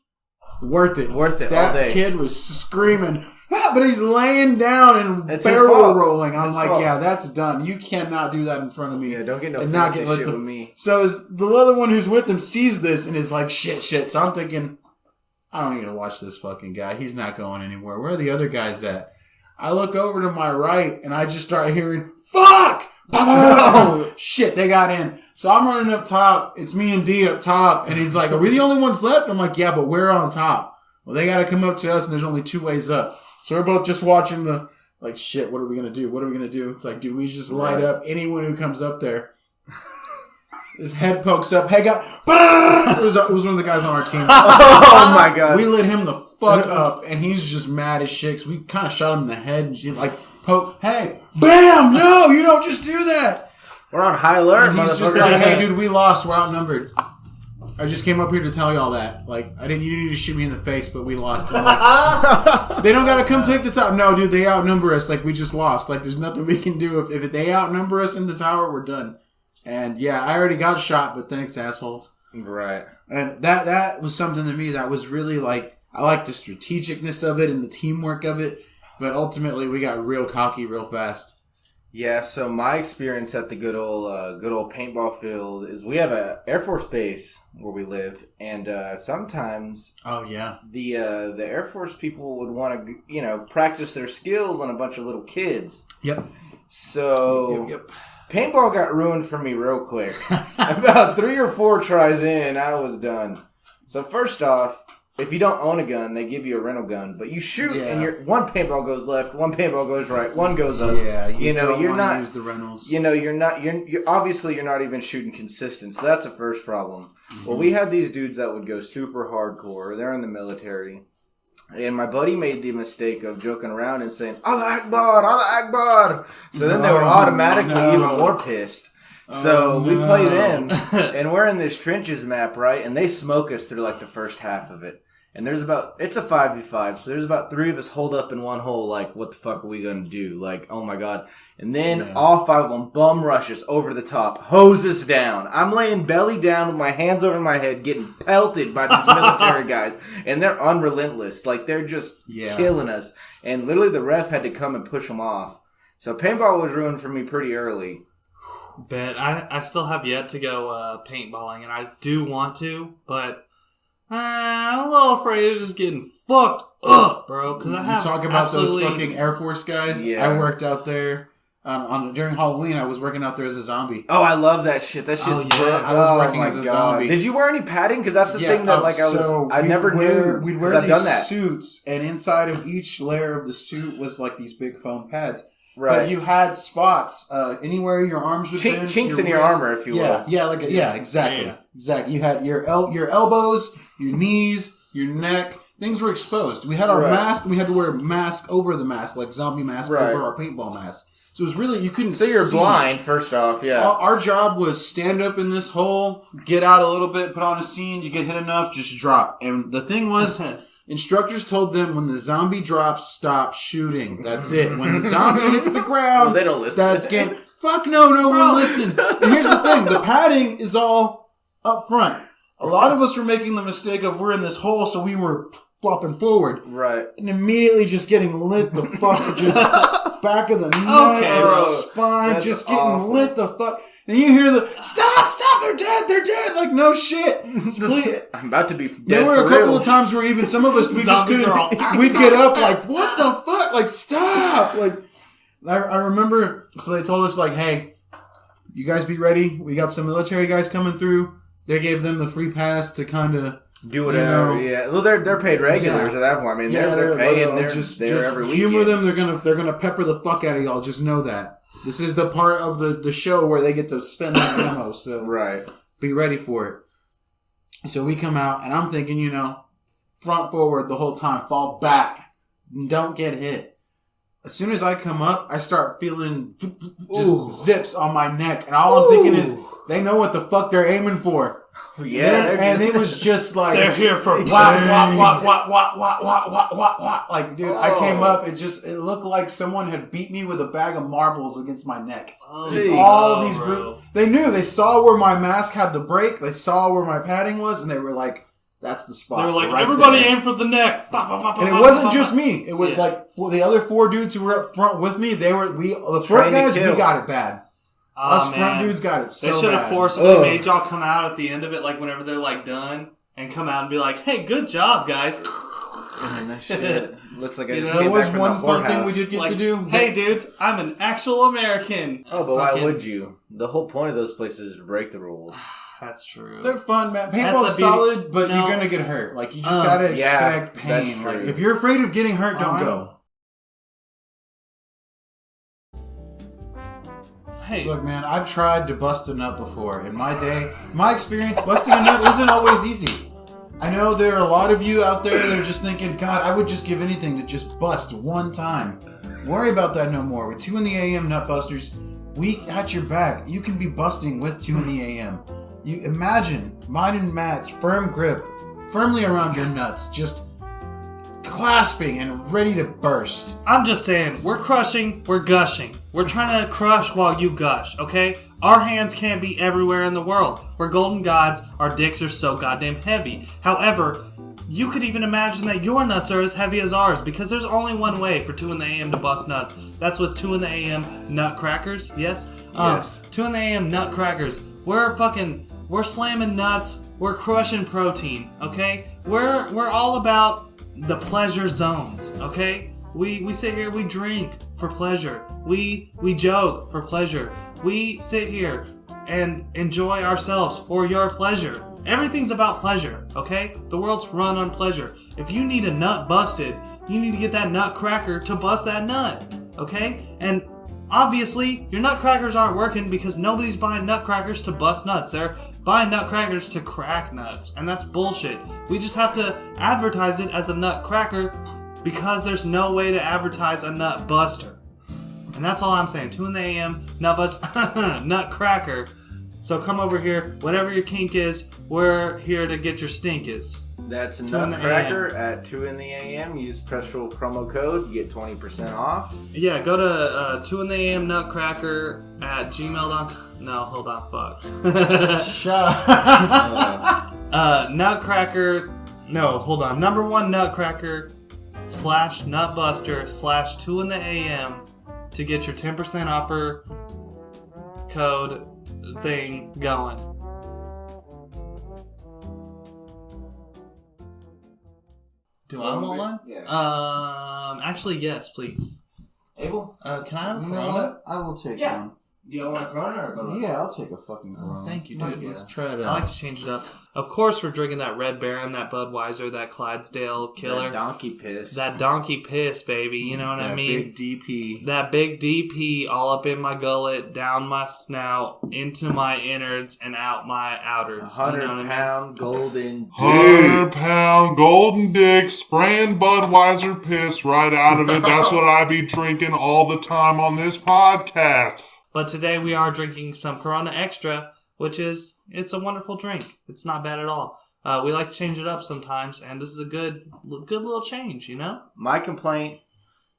Worth it. Worth it all That day. kid was screaming, but he's laying down and It's his barrel fault. rolling. I'm His like, fault. yeah, that's done. You cannot do that in front of me. Yeah, don't get no And not fancy get let shit the- with me. So the other one who's with him sees this and is like, shit. So I'm thinking, I don't need to watch this fucking guy. He's not going anywhere. Where are the other guys at? I look over to my right and I just start hearing, fuck! Oh, shit, they got in. So I'm running up top. It's me and D up top. And he's like, are we the only ones left? I'm like, yeah, but we're on top. Well, they got to come up to us and there's only 2 ways up. So we're both just watching like, shit, what are we going to do? What are we going to do? It's like, dude, we just light up anyone who comes up there. His head pokes up. Hey, guy. It was one of the guys on our team. Oh my god. We lit him the fuck up, and he's just mad as shit. 'Cause we kind of shot him in the head, and she like poke. Hey, bam! No, you don't just do that. We're on high alert, And he's just motherfucker. like, hey, dude, we lost. We're outnumbered. I just came up here to tell y'all that. Like, you didn't need to shoot me in the face, but we lost. I'm like, they don't gotta come take the top. No, dude, they outnumber us. Like, we just lost. Like, there's nothing we can do. If they outnumber us in the tower, we're done. And yeah, I already got shot, but thanks, assholes. Right. And that was something to me that was really like, I like the strategicness of it and the teamwork of it, but ultimately we got real cocky real fast. Yeah, so my experience at the good old paintball field is we have a Air Force base where we live, and sometimes Oh yeah, the Air Force people would want to practice their skills on a bunch of little kids. yep. So Yep. paintball got ruined for me real quick. About 3 or 4 tries in, I was done. So first off, if you don't own a gun, they give you a rental gun, but you shoot and one paintball goes left, one paintball goes right, one goes up. Yeah, you don't you're want not to use the rentals. you're obviously you're not even shooting consistent. So that's the first problem. Mm-hmm. Well, we had these dudes that would go super hardcore. They're in the military. And my buddy made the mistake of joking around and saying, Allah Akbar, Allah Akbar. So then they were automatically even more pissed. So we play them, and we're in this trenches map, right? And they smoke us through like the first half of it. And it's a 5v5, so there's about 3 of us holed up in one hole, like, what the fuck are we gonna do? Like, oh my god. And then all 5 of them bum rush us over the top, hose us down. I'm laying belly down with my hands over my head, getting pelted by these military guys. And they're unrelentless. Like, they're just killing us. And literally the ref had to come and push them off. So paintball was ruined for me pretty early. But I still have yet to go paintballing, and I do want to, but I'm a little afraid of just getting fucked up, bro. Because I have talk about those fucking Air Force guys. Yeah. I worked out there during Halloween. I was working out there as a zombie. Oh, I love that shit. That shit's I was working as a zombie. Did you wear any padding? Because that's the thing that I never knew. We'd wear these suits, and inside of each layer of the suit was like these big foam pads. Right. But you had spots anywhere your arms would bend. Chinks in your armor, if you will. Yeah, exactly. Yeah. Exactly. You had your elbows, your knees, your neck. Things were exposed. We had our mask, and we had to wear a mask over the mask, like zombie mask over our paintball mask. So it was really, you couldn't see. So you're blind, first off, yeah. Our job was stand up in this hole, get out a little bit, put on a scene, you get hit enough, just drop. And the thing was... Instructors told them when the zombie drops, stop shooting. That's it. When the zombie hits the ground, they don't listen. That's game. Fuck no, no one listened. And here's the thing: the padding is all up front. A lot of us were making the mistake of we're in this hole, so we were flopping forward, right, and immediately just getting lit the fuck, just back of the neck, or spine, that's just getting awful. Lit the fuck. And you hear the stop, they're dead. Like no shit. I'm about to be dead. There were a couple of times where even some of us we just couldn't. We'd get up like, what the fuck? Like stop. Like I remember. So they told us like, hey, you guys be ready. We got some military guys coming through. They gave them the free pass to kind of do whatever. Yeah. Well, they're paid regulars at that point. I mean, they're paying. They're just every weekend. Humor them. They're gonna pepper the fuck out of y'all. Just know that. This is the part of the show where they get to spend that ammo, so be ready for it. So we come out, and I'm thinking, front forward the whole time, fall back, and don't get hit. As soon as I come up, I start feeling just zips on my neck, and all I'm thinking is, they know what the fuck they're aiming for. Yeah, and it was just like they're here for what. Like, dude, I came up. It looked like someone had beat me with a bag of marbles against my neck. Just all these they knew. They saw where my mask had to break. They saw where my padding was, and they were like, "That's the spot." They were like, "Everybody aim for the neck." And it wasn't just me. It was like the other 4 dudes who were up front with me. The front guys, we got it bad. Us front dudes got it so bad. They should have forcibly made y'all come out at the end of it, like whenever they're like done, and come out and be like, "Hey, good job, guys." And that shit looks like there was one fun thing we did get to do. Hey, dudes, I'm an actual American. Oh, but why would you? The whole point of those places is to break the rules. That's true. They're fun, man. Paintball's solid, but you're gonna get hurt. Like you just gotta expect pain. Like if you're afraid of getting hurt, don't go. Hey. Look, man, I've tried to bust a nut before. In my day, my experience, busting a nut isn't always easy. I know there are a lot of you out there that are just thinking, God, I would just give anything to just bust one time. Worry about that no more. With 2intheAM Nutbusters, we got your back. You can be busting with 2intheAM. You imagine mine and Matt's firm grip firmly around your nuts, just clasping and ready to burst. I'm just saying, we're crushing, we're gushing. We're trying to crush while you gush, okay? Our hands can't be everywhere in the world. We're golden gods, our dicks are so goddamn heavy. However, you could even imagine that your nuts are as heavy as ours, because there's only one way for 2intheAM to bust nuts. That's with 2intheAM Nutcrackers, yes? Yes. 2intheAM Nutcrackers. We're slamming nuts, we're crushing protein, okay? We're all about the pleasure zones, okay? We sit here, we drink for pleasure. We joke for pleasure. We sit here and enjoy ourselves for your pleasure. Everything's about pleasure, okay? The world's run on pleasure. If you need a nut busted, you need to get that nutcracker to bust that nut, okay? And obviously, your nutcrackers aren't working because nobody's buying nutcrackers to bust nuts. They're buying nutcrackers to crack nuts, and that's bullshit. We just have to advertise it as a nutcracker because there's no way to advertise a nut buster. And that's all I'm saying. 2intheAM Nutcracker. So come over here. Whatever your kink is, we're here to get your stink is. That's 2 in the Nutcracker at 2intheAM. Use special promo code. You get 20% off. Yeah, go to 2intheAM Nutcracker at gmail.com. No, hold on, fuck. Shut up. Nutcracker. No, hold on. Number 1 Nutcracker /Nutbuster /2intheAM to get your 10% offer code thing going. Do I want one? Yeah. Actually, yes, please. Abel? Can I have a You know Corona? what? I will take one. You don't want a Corona or a Corona? Yeah, I'll take a fucking Corona. Thank you, dude. Let's try it I out. like to change it up. Of course, we're drinking that Red Baron, that Budweiser, that Clydesdale Killer. That donkey piss. That donkey piss, baby. You know what I mean? Big DP. That big DP all up in my gullet, down my snout, into my innards, and out my outers. 100-pound golden 100-pound golden dick spraying Budweiser piss right out of it. That's what I be drinking all the time on this podcast. But today we are drinking some Corona Extra, which is, it's a wonderful drink. It's not bad at all. We like to change it up sometimes, and this is a good little change, you know? My complaint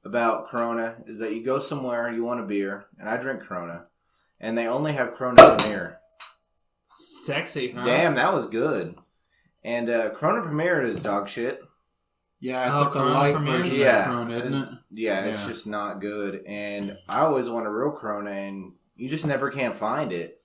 about Corona is that you go somewhere and you want a beer, and I drink Corona, and they only have Corona Premier. Sexy, huh? Damn, that was good. And Corona Premier is dog shit. Yeah, it's Oh, like a Corona light Premier? version Yeah. of Corona, isn't it? Yeah, it's Yeah. just not good. And I always want a real Corona, and you just never can find it.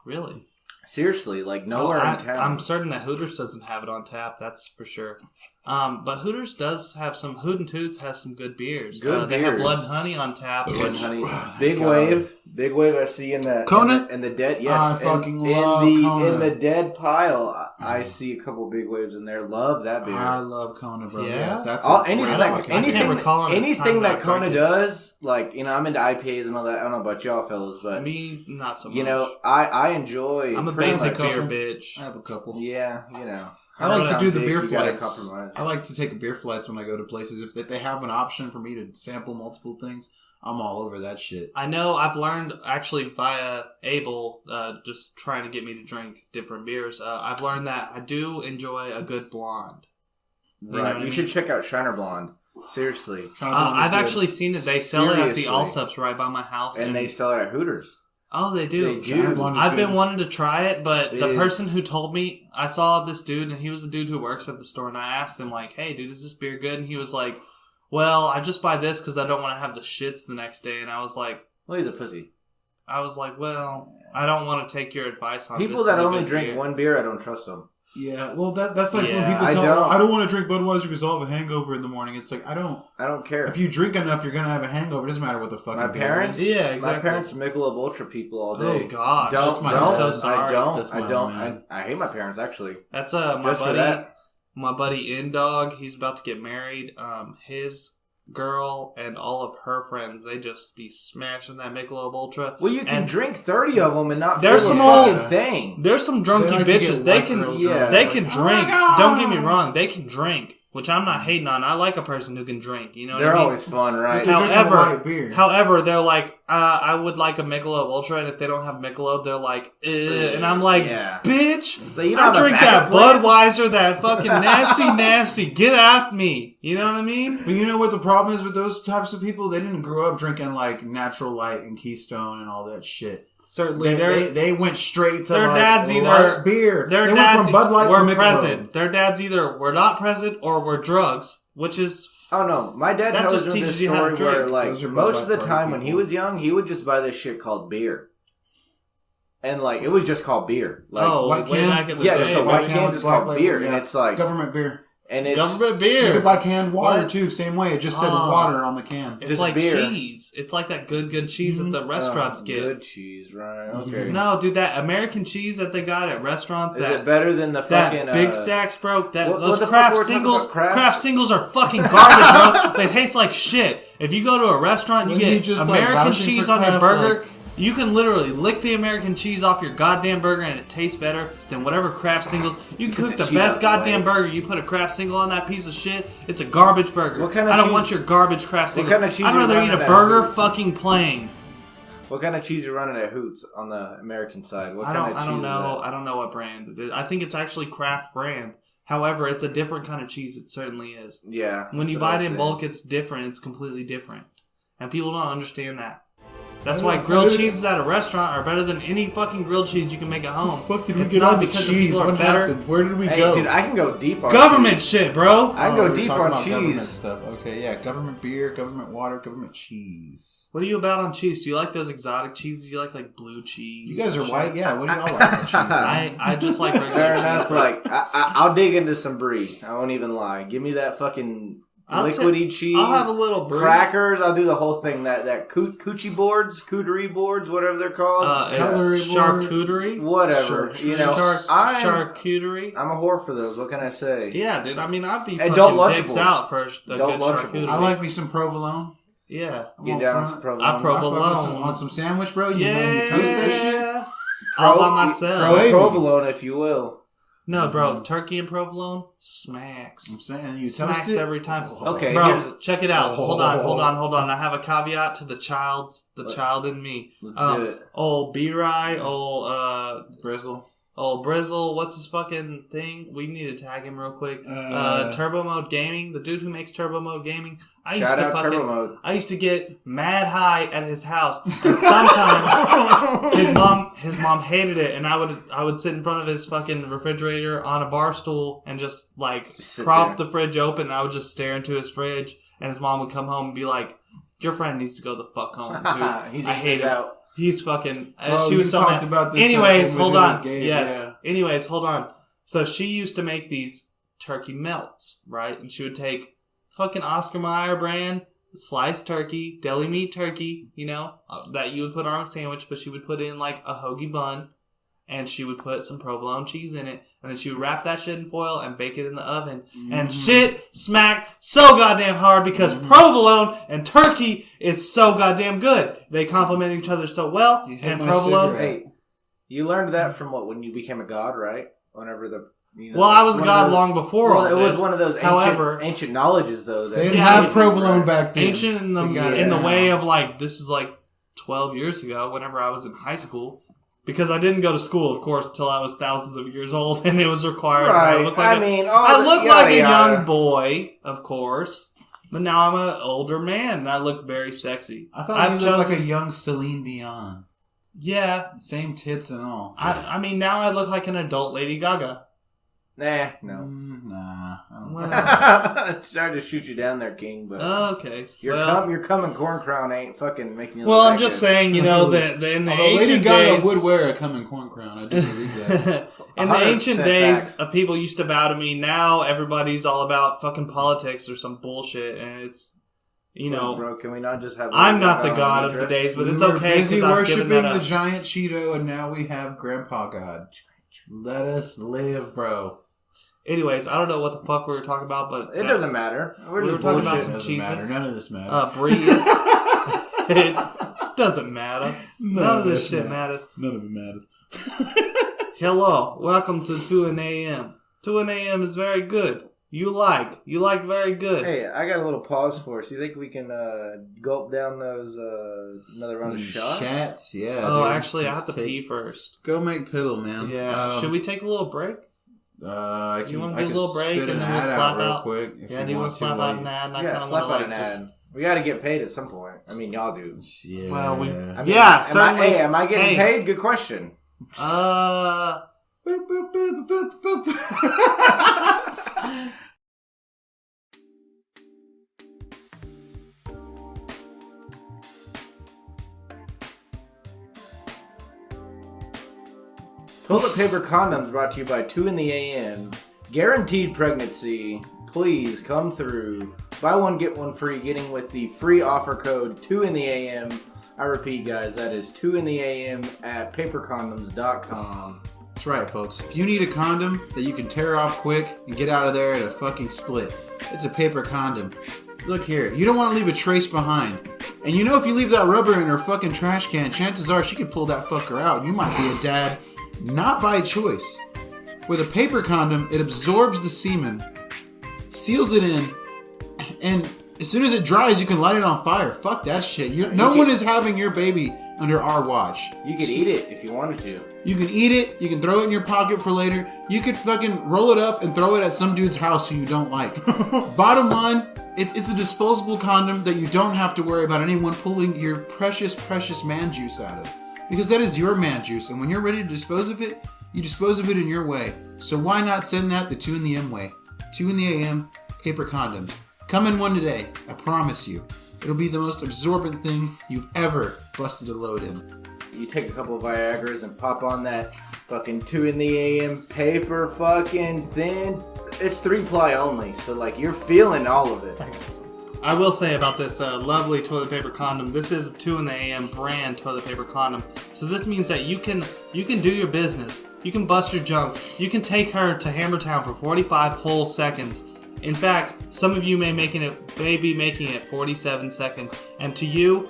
Really? Seriously, like nowhere in town. I'm certain that Hooters doesn't have it on tap. That's for sure. But Hooters does have some. Hoot and Toots has some good beers. Good They have beers. Blood and Honey on tap. Blood which- and Honey. Big wave. I see in the Kona? in the dead. Yes, I fucking love Kona. in the dead pile. I see a couple big waves in there. Love that beer. I love Kona, bro. Yeah? Yeah, that's Anything I that can't recall a anything time that I Kona drank it. does, like I'm into IPAs and all that. I don't know about y'all fellas, but Me, not so much. you know, I enjoy. I'm a pretty basic much- beer bitch. I have a couple. Yeah, you know. I like to do the Dick, beer you gotta flights. compromise. I like to take beer flights when I go to places. If they have an option for me to sample multiple things, I'm all over that shit. I know I've learned actually via Abel, just trying to get me to drink different beers. I've learned that I do enjoy a good blonde. You know Right. what I You mean? should check out Shiner Blonde. Seriously. I've actually seen it. They sell it at the Seriously. Allsups right by my house. And they sell it at Hooters. Oh, they do. They do. I've been wanting to try it, but It the is. person who told me, I saw this dude, and he was the dude who works at the store, and I asked him, like, hey, dude, is this beer good? And he was like, well, I just buy this because I don't want to have the shits the next day. And I was like, Well, he's a pussy. well, I don't want to take your advice on People this that is a only good drink beer. one beer, I don't trust them. Yeah, well, that's like Yeah, when people I tell don't. me, I don't want to drink Budweiser because I'll have a hangover in the morning. It's like, I don't care. If you drink enough, you're going to have a hangover. It doesn't matter what the fucking My beer parents, is. Yeah, exactly. My parents Michelob Ultra people all day. Oh, gosh. Don't, my don't. I'm so sorry. I don't. That's my I don't. man. I hate my parents actually. That's my Just for buddy. that. My buddy N-Dog, he's about to get married. His girl and all of her friends, they just be smashing that Michelob Ultra. Well, you can And drink 30 of them and not there's feel some a old- fucking thing. There's some drunky They like to get bitches. They white can, girls Yeah. they drunk. can Like, oh my drink. God. Don't get me wrong. They can drink, which I'm not hating on. I like a person who can drink. You know what They're I mean? always fun, right? They're drinking However- white beer. However, they're like, I would like a Michelob Ultra, and if they don't have Michelob, they're like, and I'm like, Yeah. bitch, So you I don't have a drink that backup plan? Budweiser, that fucking nasty, get at me. You know what I mean? But you know what the problem is with those types of people? They didn't grow up drinking like Natural Light and Keystone and all that shit. Certainly, They went straight to their like dads either- light beer. their They dads went from Bud Light to were Michelob. present. Their dads either were not present or were drugs, which is Oh no, my dad That tells just me this teaches you how to story where drink. like Those are most of the Bud Light time when he people. was young, he would just buy this shit called beer. And like it was just called beer. Like, white way can? back in the yeah, day. just a white white can can with just black called label, beer, yeah. and it's like Government beer. and it's Government You beer. could buy canned water What? too, same way. It just said Oh. water on the can. It's just like beer. cheese. It's like that good cheese that the restaurants get. good cheese, right? Okay. No, dude, that American cheese that they got at restaurants, Is that it better than the fucking Big Stacks, bro. what Those the fuck craft were we talking singles, about, craft? craft singles are fucking garbage, bro. They taste like shit. If you go to a restaurant, you When you get just, like, American vouching cheese for on your Kraft, burger. like- You can literally lick the American cheese off your goddamn burger, and it tastes better than whatever craft singles. You can cook the Cheese best out the goddamn way. burger. You put a craft single on that piece of shit, it's a garbage burger. What kind of I don't cheese- want your garbage craft What single. kind of cheese I'd you rather eat running a at? burger fucking plain. What kind of cheese are running at Hoots on the American side? What kind of cheese I don't know. Is that? I don't know what brand it is. I think it's actually Kraft brand. However, it's a different kind of cheese. It certainly is. Yeah. When you buy it in bulk, it's different. It's completely different. And people don't understand that. That's why grilled cheeses at a restaurant are better than any fucking grilled cheese you can make at home. Fuck did we It's get not on the because cheese? people are What better. happened? Where did we Hey, go? dude, I can go deep on Government cheese. shit, bro. I can Oh, go we're deep talking on about government cheese. stuff. Okay, yeah, government beer, government water, government cheese. What are you about on cheese? Do you like those exotic cheeses? Do you like blue cheese? You guys are and shit? white, yeah. What do y'all like? Cheese? I just like regular Fair cheese. enough. bro. Like, I'll dig into some brie. I won't even lie. Give me that fucking I'll liquidy cheese. I'll have a little brie. Crackers. I'll do the whole thing. That coochie boards, cooterie boards, whatever they're called. It's Cutlery charcuterie. Whatever. You know, Charcuterie. I'm a whore for those. What can I say? Yeah, dude. I mean, I'd be Adult fucking dicks Lunchables. out for a good Adult Lunchables. charcuterie. I like me some provolone. Yeah. Get down with some provolone. I provolone. On some sandwich, bro. You Yeah. know, you toast that shit. All by myself. Baby. Provolone, if you will. No, bro. Turkey and provolone smacks. I'm saying you Smacks toast it every time. Okay, Bro, here's- check it out. Hold on. I have a caveat to the child in me. Let's do it. Old B-Rye, old Brizzle, what's his fucking thing? We need to tag him real quick. Turbo Mode Gaming, the dude who makes Turbo Mode Gaming. Shout out Turbo Mode. I used to get mad high at his house, and sometimes his mom hated it, and I would sit in front of his fucking refrigerator on a bar stool and just like prop the fridge open. And I would just stare into his fridge, and his mom would come home and be like, "Your friend needs to go the fuck home, dude. I hate him. out. He's fucking." Bro, she was you so talked mad. about this Anyways, when hold we did on. the game, Yes. yeah. Anyways, hold on. So she used to make these turkey melts, right? And she would take fucking Oscar Mayer brand sliced turkey, deli meat turkey, you know, that you would put on a sandwich, but she would put in like a hoagie bun, and she would put some provolone cheese in it, and then she would wrap that shit in foil and bake it in the oven. And shit smacked so goddamn hard because provolone and turkey is so goddamn good. They complement each other so well. You hit And my provolone. cigarette. Hey, you learned that from when you became a god, right? Whenever Well, I was a one of god those- long before Well, all it this. was one of those ancient knowledges, though. That They didn't Yeah, have provolone back then. ancient in the They got it in the now. way of like this is like 12 years ago. Whenever I was in high school. Because I didn't go to school, of course, until I was thousands of years old, and it was required. Right. I look like I look like a young boy, of course, but now I'm an older man, and I look very sexy. I thought I've you looked chosen- like a young Celine Dion. Yeah, Same tits and all. I mean, now I look like an adult Lady Gaga. Nah, no. Nah. I don't Well, Sorry to shoot you down there, King, but okay. your coming corn crown ain't fucking making you. Well, look I'm that just good. saying, you know, that in the Although Lady ancient Gaga days, would wear a coming corn crown. I do believe that. in the 100% ancient days, facts. people used to bow to me. Now everybody's all about fucking politics or some bullshit, and it's, you So, know, bro, can we not just have? I'm not the Gaga god on of the dress? days, but it's We were okay busy because I've worshiping given that the up. giant Cheeto, and now we have Grandpa God. Let us live, bro. Anyways, I don't know what the fuck we were talking about, but It doesn't matter. We just were talking about bullshitting. some Doesn't matter. cheeses. None of this matters. Breeze. It doesn't matter. None of this shit matters. None of it matters. Hello, welcome to 2intheAM. 2intheAM is very good. You like very good. Hey, I got a little pause for us. You think we can gulp down those another round of shots? Chats, yeah. Oh, dude. actually, I Let's have to take- pee first. Go make piddle, man. Yeah. Should we take a little break? I can, You wanna I do a can little break spit and an then we'll ad slap real out? quick. If Yeah, do you want to slap out an ad? And I Yeah, kind of slap want out to an just. ad. We got to get paid at some point. I mean, y'all do. Yeah. Well, we- I mean, Yeah, am certainly. Am I getting Hey. paid? Good question. Boop, boop, boop, boop, boop, boop. Toilet paper condoms brought to you by 2intheAM. Guaranteed pregnancy. Please come through. Buy one, get one free. Getting with the free offer code 2intheAM. I repeat, guys, that is 2intheAM at papercondoms.com. That's right, folks. If you need a condom that you can tear off quick and get out of there at a fucking split, it's a paper condom. Look here, you don't want to leave a trace behind. And you know if you leave that rubber in her fucking trash can, chances are she could pull that fucker out. You might be a dad, not by choice. With a paper condom, it absorbs the semen, seals it in, and as soon as it dries, you can light it on fire. Fuck that shit. No one is having your baby under our watch. You could eat it if you wanted to. You can eat it. You can throw it in your pocket for later. You could fucking roll it up and throw it at some dude's house who you don't like. Bottom line, it's a disposable condom that you don't have to worry about anyone pulling your precious, precious man juice out of. Because that is your man juice. And when you're ready to dispose of it, you dispose of it in your way. So why not send that the 2intheAM way? 2intheAM paper condoms. Come in one today. I promise you. It'll be the most absorbent thing you've ever busted a load in. You take a couple of Viagras and pop on that fucking 2intheAM paper fucking thin. It's 3-ply only, so like you're feeling all of it. I will say about this lovely toilet paper condom, this is a 2intheAM brand toilet paper condom. So this means that you can do your business. You can bust your junk. You can take her to Hammertown for 45 whole seconds. In fact, some of you may be making it 47 seconds. And to you,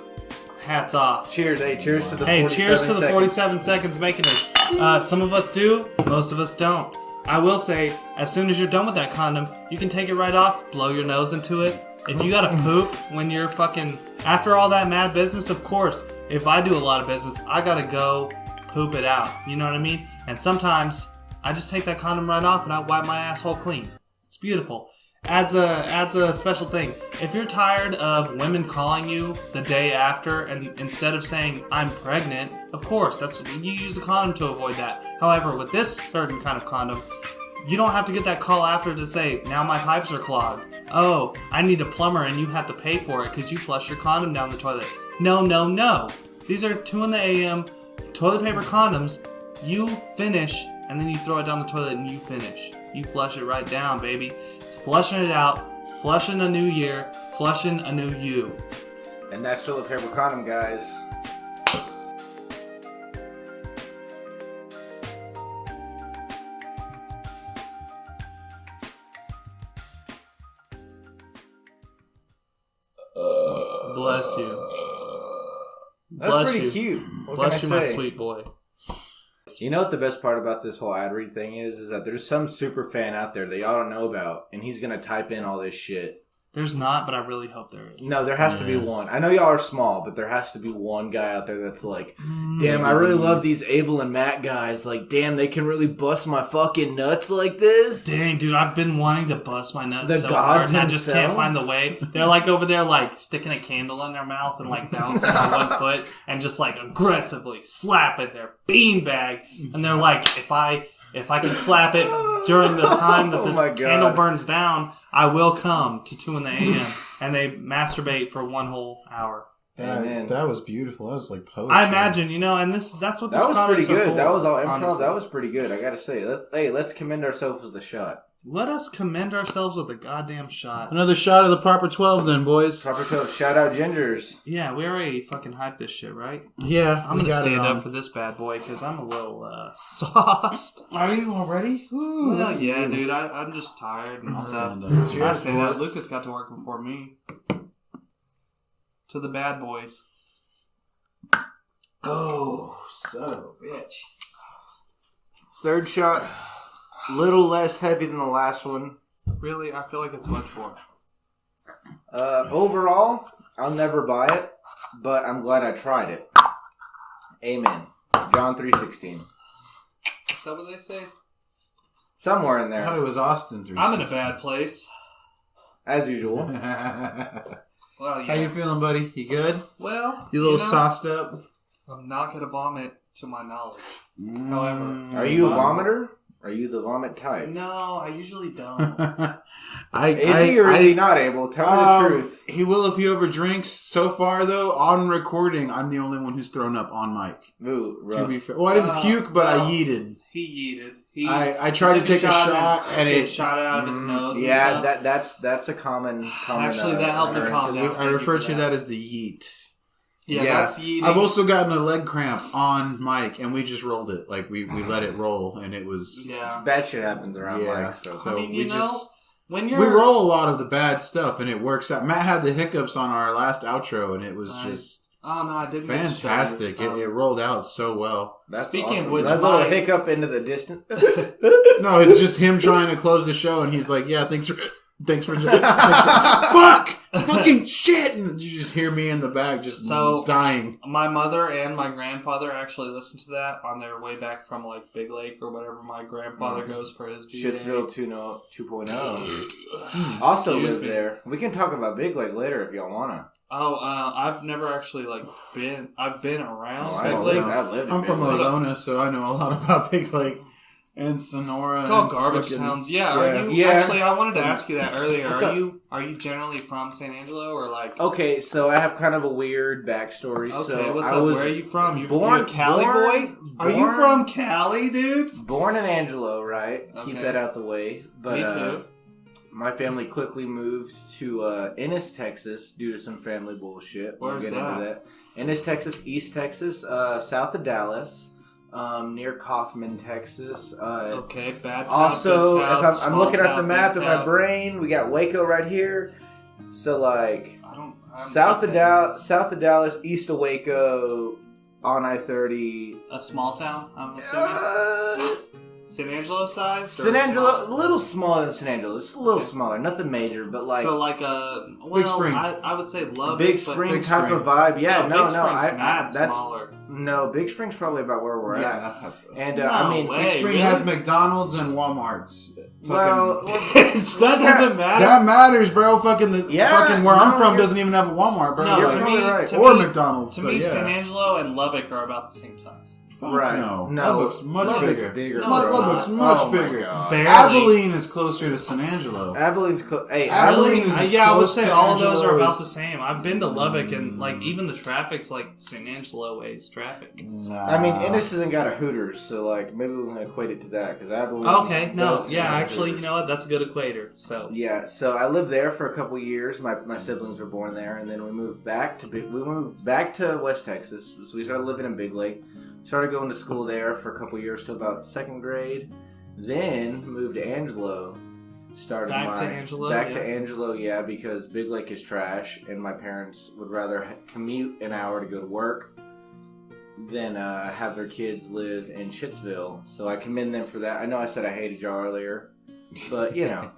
hats off. Cheers, cheers to the 47 cheers to the seconds. 47 seconds making it. Some of us do, most of us don't. I will say, as soon as you're done with that condom, you can take it right off, blow your nose into it. If you gotta poop when you're fucking, after all that mad business, of course, if I do a lot of business, I gotta go poop it out. You know what I mean? And sometimes, I just take that condom right off and I wipe my asshole clean. It's beautiful. Adds a special thing. If you're tired of women calling you the day after and instead of saying, I'm pregnant, of course, you use a condom to avoid that. However, with this certain kind of condom, you don't have to get that call after to say, now my pipes are clogged. Oh, I need a plumber and you have to pay for it because you flushed your condom down the toilet. No, no, no. These are 2intheAM toilet paper condoms. You finish and then you throw it down the toilet and you finish. You flush it right down, baby. It's flushing it out, flushing a new year, flushing a new you. And that's toilet paper condom, guys. Bless you. That's Bless pretty you. cute. What Bless can you, I my say? sweet boy. You know what the best part about this whole ad read thing is that there's some super fan out there that y'all don't know about, and he's gonna type in all this shit. There's not, but I really hope there is. No, there has to be one. I know y'all are small, but there has to be one guy out there that's like, damn, I really love these Abel and Matt guys. Like, damn, they can really bust my fucking nuts like this. Dang, dude, I've been wanting to bust my nuts The so hard, gods and I just can't himself? find the way. They're like over there, like sticking a candle in their mouth and like bouncing on one foot and just like aggressively slapping their beanbag. And they're like, if I can slap it during the time that this Oh my God. candle burns down, I will come to 2intheAM. And they masturbate for 1 whole hour. Amen. That was beautiful. That was like poetry. I imagine, and that's what this That was pretty products are good. for, That was all improv. honestly. That was pretty good. I gotta say. Let's commend ourselves with the shot. Let us commend ourselves with a goddamn shot. Another shot of the proper 12 then, boys. Proper code. Shout out Gingers. Yeah, we already fucking hyped this shit, right? Yeah, I'm we gonna got it stand on. up for this bad boy because I'm a little sauced. Are you already? Ooh, Well, yeah, dude, I'm just tired and stuff. stand up. I Cheers, say that boys. Lucas got to work before me. To the bad boys. Oh, son of a bitch. Third shot. Little less heavy than the last one. Really, I feel like it's much more. Overall, I'll never buy it, but I'm glad I tried it. Amen. John 3:16. Is that what they say? Somewhere in I thought there, it was Austin 3. I'm in a bad place. as usual. Well, How you feeling, buddy? You good? Well, You a little know, sauced up? I'm not gonna vomit, to my knowledge. However, Are it's you a possible. vomiter? Are you the vomit type? No, I usually don't. Is he or is he not able? Tell me the truth. He will if he ever drinks. So far, though, on recording, I'm the only one who's thrown up on mic. Ooh, rough. To be fair. Well, I didn't puke, but I well, yeeted. He yeeted. I tried to take a shot, and it shot it out of his nose. and Yeah, stuff. that's a common. Actually, that helped me occurrence. calm down. I refer to that as the yeet. Yeah, that's yeeting. I've also gotten a leg cramp on mic, and we just rolled it. Like, we let it roll, and it was... Yeah. Bad shit happens around Yeah. Mike. So. So I mean, we you know, just... when you're... We roll a lot of the bad stuff, and it works out. Matt had the hiccups on our last outro, and it was Nice. just Oh, no, I didn't. fantastic. It rolled out so well. That's Speaking of awesome. which, that little Mike- hiccup into the distance. No, it's just him trying to close the show, and he's like, "Yeah, thanks for fuck." fucking shit, and you just hear me in the back just dying. My mother and my grandfather actually listened to that on their way back from like Big Lake or whatever my grandfather goes for his VA. Shitsville 2.0. Also live there. We can talk about Big Lake later if y'all wanna. Oh, I've never actually been. I've been around Big I Lake. lived in I'm Big from Lake. Ozona, so I know a lot about Big Lake and Sonora. It's all and garbage frickin- towns. Yeah. Are you, Yeah. Actually, I wanted to ask you that earlier. What's Are you generally from San Angelo or like? Okay, so I have kind of a weird backstory. Okay, So what's I up? was Where are you from? You born- a Cali boy? Are you born- from Cali, dude? born in Angelo, right? Keep Okay. that out the way. But, Me too. My family quickly moved to Ennis, Texas, due to some family bullshit. Where's get that? into that. Ennis, Texas, East Texas, south of Dallas, near Kaufman, Texas. Okay, bad town, Also, good town, if I'm small looking at town, the map big in my town. brain, we got Waco right here. So like I'm south okay. of Dallas, east of Waco, on I-30. A small town, I'm assuming. San Angelo size? or San Angelo, small? a little smaller than San Angelo. It's a little Okay. smaller, nothing major, but like So like a Big Spring. I would say Lubbock, Big but Spring Big type Spring. of vibe. Yeah, Big no, Spring's I mad that's smaller. no Big Spring's probably about where we're at. Yeah. And No I mean, way. Big Spring really? has McDonald's and Walmarts. well, that doesn't matter. That matters, bro. Fucking fucking where I'm no, from you're- doesn't even have a Walmart, bro. No, You're to totally me, right. to or me, McDonald's. To so me, yeah. San Angelo and Lubbock are about the same size. Fuck right. no. No. Lubbock's much Lubbock's bigger. bigger, No, bro. it's Lubbock's not. much Oh my bigger. God. Barely. Abilene is closer to San Angelo. Abilene's Hey, Abilene Abilene. is as Yeah, I would close say to all of those Angelo are about as- the same. I've been to Lubbock and like even the traffic's like San Angelo ways traffic. Nah. I mean, Ennis hasn't got a Hooters, so like maybe we can equate it to that because Abilene. Okay, no, does yeah, have actually, you Hooters. know what? That's a good equator. So Yeah, so I lived there for a couple years. My siblings were born there, and then we moved back to West Texas. So we started living in Big Lake. Started going to school there for a couple years till about second grade. Then moved to Angelo. Back to Angelo, Back yeah. to Angelo, yeah, because Big Lake is trash, and my parents would rather commute an hour to go to work than have their kids live in Shitsville. So I commend them for that. I know I said I hated y'all earlier, but you know,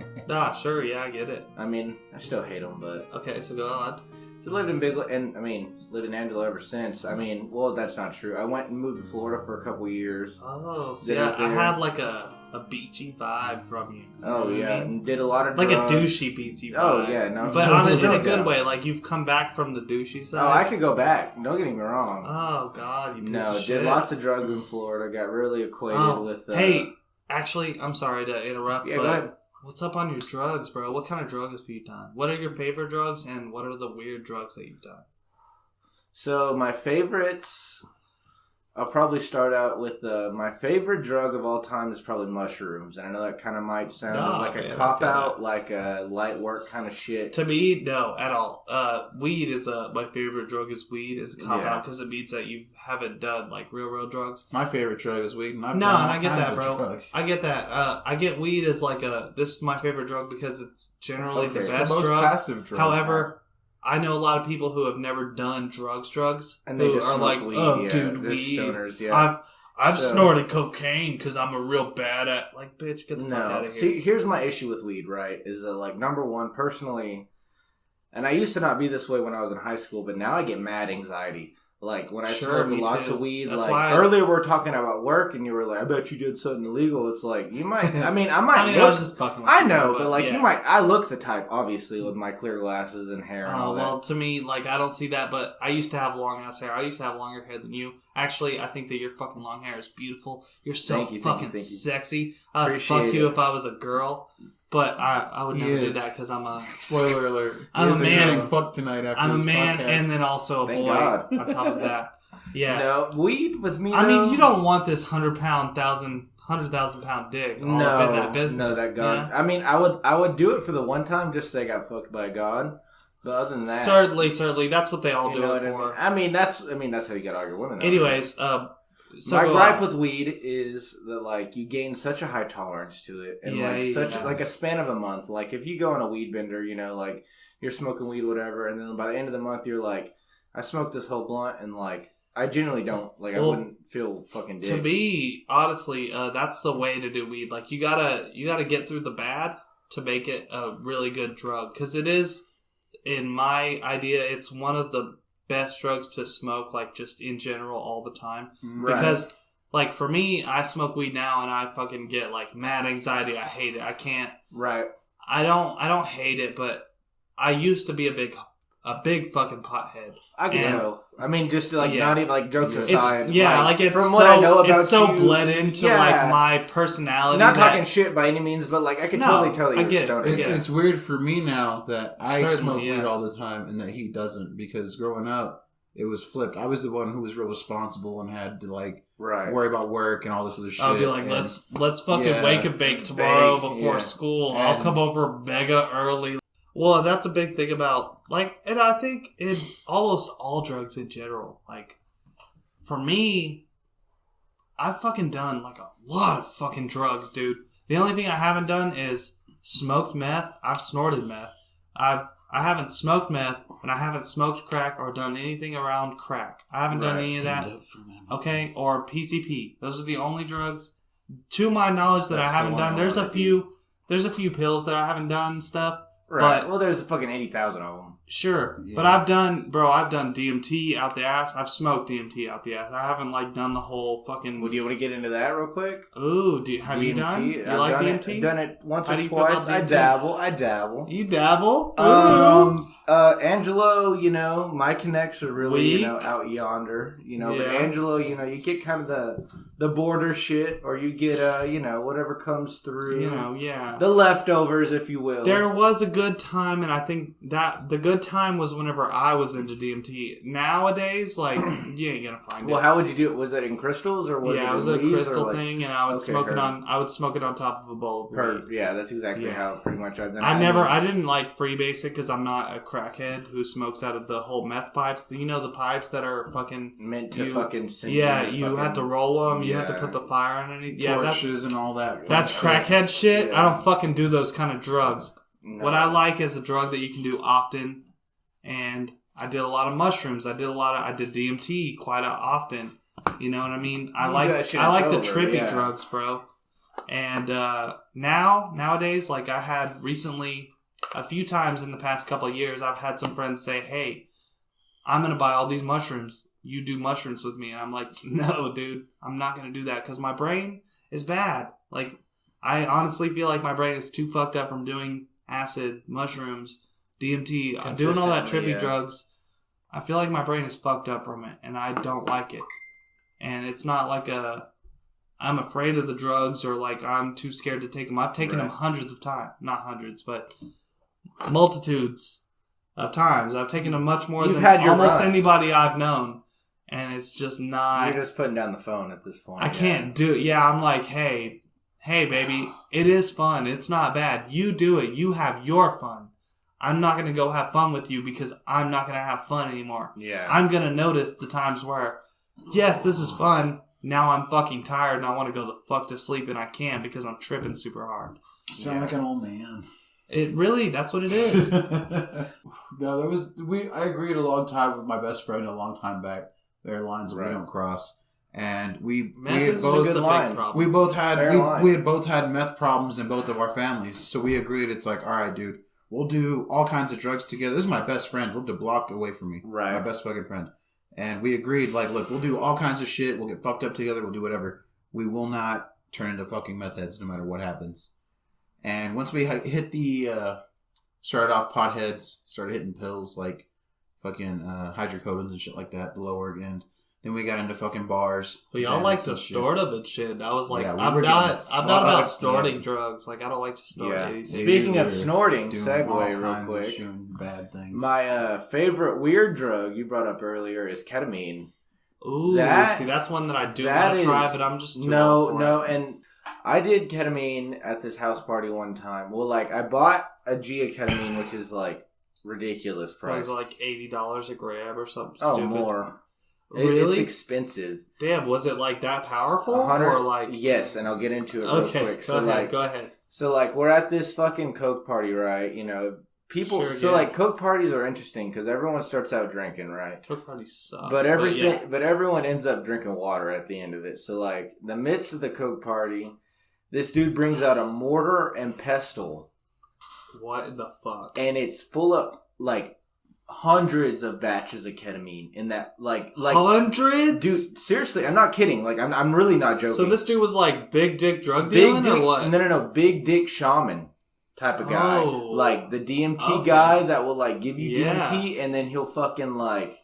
sure, yeah, I get it. I mean, I still hate them, but Okay, so go on. so lived in Big Lake, and I mean, lived in Angelo ever since. I mean, well, that's not true. I went and moved to Florida for a couple years. Oh, see, Did it I there. had like a beachy vibe from you. You know Oh what I yeah, mean? and did a lot of Like drugs. a douchey beatsy vibe. Oh yeah, no, But no, in no a good doubt. way, like you've come back from the douchey side. Oh, I could go back. Don't get me wrong. Oh God, you piece No, of shit. did lots of drugs in Florida. Got really acquainted Oh, with. hey, actually, I'm sorry to interrupt, yeah, but go ahead. what's up on your drugs, bro? What kind of drugs have you done? What are your favorite drugs, and what are the weird drugs that you've done? So my favorites. I'll probably start out with my favorite drug of all time is probably mushrooms, and I know that kind of might sound No, like man, a I cop feel out, that. like a light work kind of shit. To me, no, at all. Weed is my favorite drug. Is weed is a cop Yeah. out because it means that you haven't done like real drugs. My favorite drug is weed, and I've No, done and all I get kinds that, of bro. drugs. I get that. I get weed as like this is my favorite drug because it's generally Okay. the It's It's best the most drug. passive drug. However, I know a lot of people who have never done drugs, And they who just are smoke like, weed. oh, Yeah, dude, they're weed. stoners. Yeah. I've So- snorted cocaine because I'm a real bad at like, bitch, get the fuck out No, of here. see, here's my issue with weed. Right, is that like number one, personally, and I used to not be this way when I was in high school, but now I get mad anxiety. Like when I Sure, smoke me lots too. of weed. That's Like why earlier, we were talking about work, and you were like, "I bet you did something illegal." It's like you might. I mean, I might. I mean, I look, was just fucking with I you, know, but like yeah. you might. I look the type, obviously, with my clear glasses and hair and Oh, all that. well, to me, like, I don't see that, but I used to have long ass hair. I used to have longer hair than you. Actually, I think that your fucking long hair is beautiful. You're so Thank you, fucking thank you. sexy. I'd Appreciate fuck you it. if I was a girl, but I would never do Yes. that because I'm a Spoiler alert. I'm a You're man. getting fucked tonight after I'm a this man podcast. and then also a Thank boy God. on top of that. Yeah. No, weed with me. I mean, though, you don't want this 100,000 pound dick all up in that business. No, that God. you know? I mean, I would do it for the one time just to say I got fucked by God. But other than that, Certainly, that's what they all you do know it what for. I mean, that's how you got to argue women. though. Anyways, so my go gripe on. with weed is that like you gain such a high tolerance to it, and Yeah, like yeah. such like a span of a month. Like if you go on a weed bender, you know, like you're smoking weed, whatever, and then by the end of the month, you're like, I smoked this whole blunt, and like I generally don't like. I Well, wouldn't feel fucking dick. To me, honestly, that's the way to do weed. Like you gotta get through the bad to make it a really good drug because it is in my idea, it's one of the best drugs to smoke, like just in general all the time. Right. Because, like for me, I smoke weed now and I fucking get like mad anxiety. I hate it. I can't. Right. I don't hate it, but I used to be a big fucking pothead. I can tell. I mean, just like Yeah. not even like jokes aside. It's from so, what I know about it's so you, bled into yeah. like my personality. Not that- talking shit by any means, but like I can No, totally tell that I you're get a it. stoner. It's weird for me now that I Certainly, smoke weed yes. all the time and that he doesn't, because growing up it was flipped. I was the one who was real responsible and had to like Right. worry about work and all this other shit. I'll be like, and let's fucking Yeah. wake and bake tomorrow Bake, before yeah. school. I'll And- come over mega early. Well, that's a big thing about like, and I think in almost all drugs in general. Like, for me, I've fucking done like a lot of fucking drugs, dude. The only thing I haven't done is smoked meth. I've snorted meth. I haven't smoked meth, and I haven't smoked crack or done anything around crack. I haven't done any of that. Stand up for me. Okay, or PCP. Those are the only drugs, to my knowledge, that That's I the haven't one done. I There's a wanna few. There's a few pills that I haven't done and stuff. Right. But- Well, there's fucking 80,000 of them. Sure, Yeah. but I've done DMT out the ass. I've smoked DMT out the ass. I haven't like done the whole fucking. Would you want to get into that real quick? Ooh, have you done? You I've like done DMT? It, done it once How or do you feel twice. about I DMT? dabble. You dabble. Ooh. Angelo, my connects are really, Weak. out yonder, But Yeah. Angelo, you get kind of the border shit, or you get, whatever comes through. Yeah. The leftovers, if you will. There was a good time, and I think that the good time was whenever I was into DMT. Nowadays, like, you ain't gonna find Well, it. how would you do it? Was it in crystals, or was it Yeah, in it was a leaves, or, crystal like, thing, and I would Okay, smoke it heard. on. I would smoke it on top of a bowl of Herb. weed. Yeah, that's exactly Yeah. how pretty much I've done it. I didn't like freebase it because I'm not a crackhead who smokes out of the whole meth pipes. You know the pipes that are fucking meant to you- fucking sink yeah. in the You fucking- have to roll them. You have to Yeah. put the fire underneath. Yeah, Torches and all that. that's fun shit. crackhead shit. Yeah. I don't fucking do those kind of drugs. No. What I like is a drug that you can do often, and I did a lot of mushrooms. I did DMT quite often. You know what I mean? I You like do that shit the over, trippy yeah. drugs, bro. And nowadays, like I had recently, a few times in the past couple of years, I've had some friends say, "Hey, I'm gonna buy all these mushrooms. You do mushrooms with me?" And I'm like, "No, dude, I'm not gonna do that because my brain is bad. Like, I honestly feel like my brain is too fucked up from doing acid, mushrooms, DMT, doing all that Consistently, trippy yeah. drugs. I feel like my brain is fucked up from it, and I don't like it. And it's not like I'm afraid of the drugs or like I'm too scared to take them. I've taken them Right. hundreds of times. Not hundreds, but multitudes of times. I've taken them much more You've than had your almost run. anybody I've known. And it's just not... You're just putting down the phone at this point. I can't do it. Yeah, I'm like, hey, baby, it is fun. It's not bad. You do it. You have your fun. I'm not going to go have fun with you because I'm not going to have fun anymore. Yeah. I'm going to notice the times where, yes, this is fun. Now I'm fucking tired and I want to go the fuck to sleep and I can't because I'm tripping super hard. Sound like an old man. It really, that's what it is. No, I agreed a long time with my best friend a long time back. There are lines that Right. we don't cross. And we Meth is both, just a line. big problem. we both had Fair line. we had both had meth problems in both of our families. So we agreed it's like, all right, dude, we'll do all kinds of drugs together. This is my best friend, lived a block away from me. Right. My best fucking friend. And we agreed, like, look, we'll do all kinds of shit. We'll get fucked up together. We'll do whatever. We will not turn into fucking meth heads no matter what happens. And once we hit the, started off potheads, started hitting pills like fucking hydrocodone and shit like that, the lower end. Then we got into fucking bars. Well, y'all like Xanax to and shit. snort them and shit. I was like, Yeah, we I'm were not getting about fucked, snorting yeah. drugs. Like, I don't like to snort Yeah. anything. Speaking we of were snorting, doing segue all real kinds of quick. doing bad things. My favorite weird drug you brought up earlier is ketamine. Ooh, That- see, that's one that I do that want to try, is- but I'm just too old for No, it. and I did ketamine at this house party one time. Well, like I bought a G of ketamine, which is like ridiculous What price. is it, like $80 a grab or something Oh, stupid? more. Really? It's expensive. Damn, was it like that powerful? 100 Or like... yes, and I'll get into it real Okay, quick. go ahead. So like we're at this fucking Coke party, right? People. Sure, so yeah. like Coke parties are interesting because everyone starts out drinking, right? Coke parties suck. But yeah. but everyone ends up drinking water at the end of it. So like the midst of the Coke party, this dude brings out a mortar and pestle, What the fuck? and it's full of hundreds of batches of ketamine in that, like hundreds? Dude, seriously, I'm not kidding. Like, I'm really not joking. So this dude was like big dick drug dealing or what? No, big dick shaman type of guy. Oh. Like the DMT guy that will like give you DMT and then he'll fucking like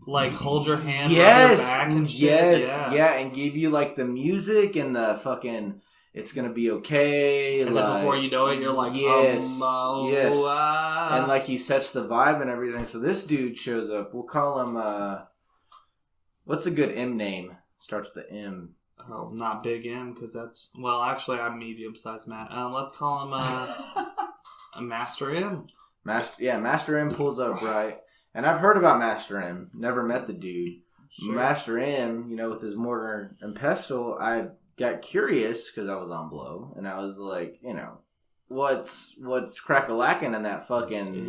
hold your hand on your back and shit. And give you like the music and the fucking it's gonna be okay. And then before you know it, you're like, yes. And like he sets the vibe and everything. So this dude shows up. We'll call him. What's a good M name? Starts with the M. Oh, not Big M, because that's... Well, actually, I'm medium-sized Matt. Let's call him a Master M. Master M pulls up, right? And I've heard about Master M. Never met the dude. Sure. Master M, with his mortar and pestle, I got curious, because I was on blow, and I was like, what's crack-a-lacking in that fucking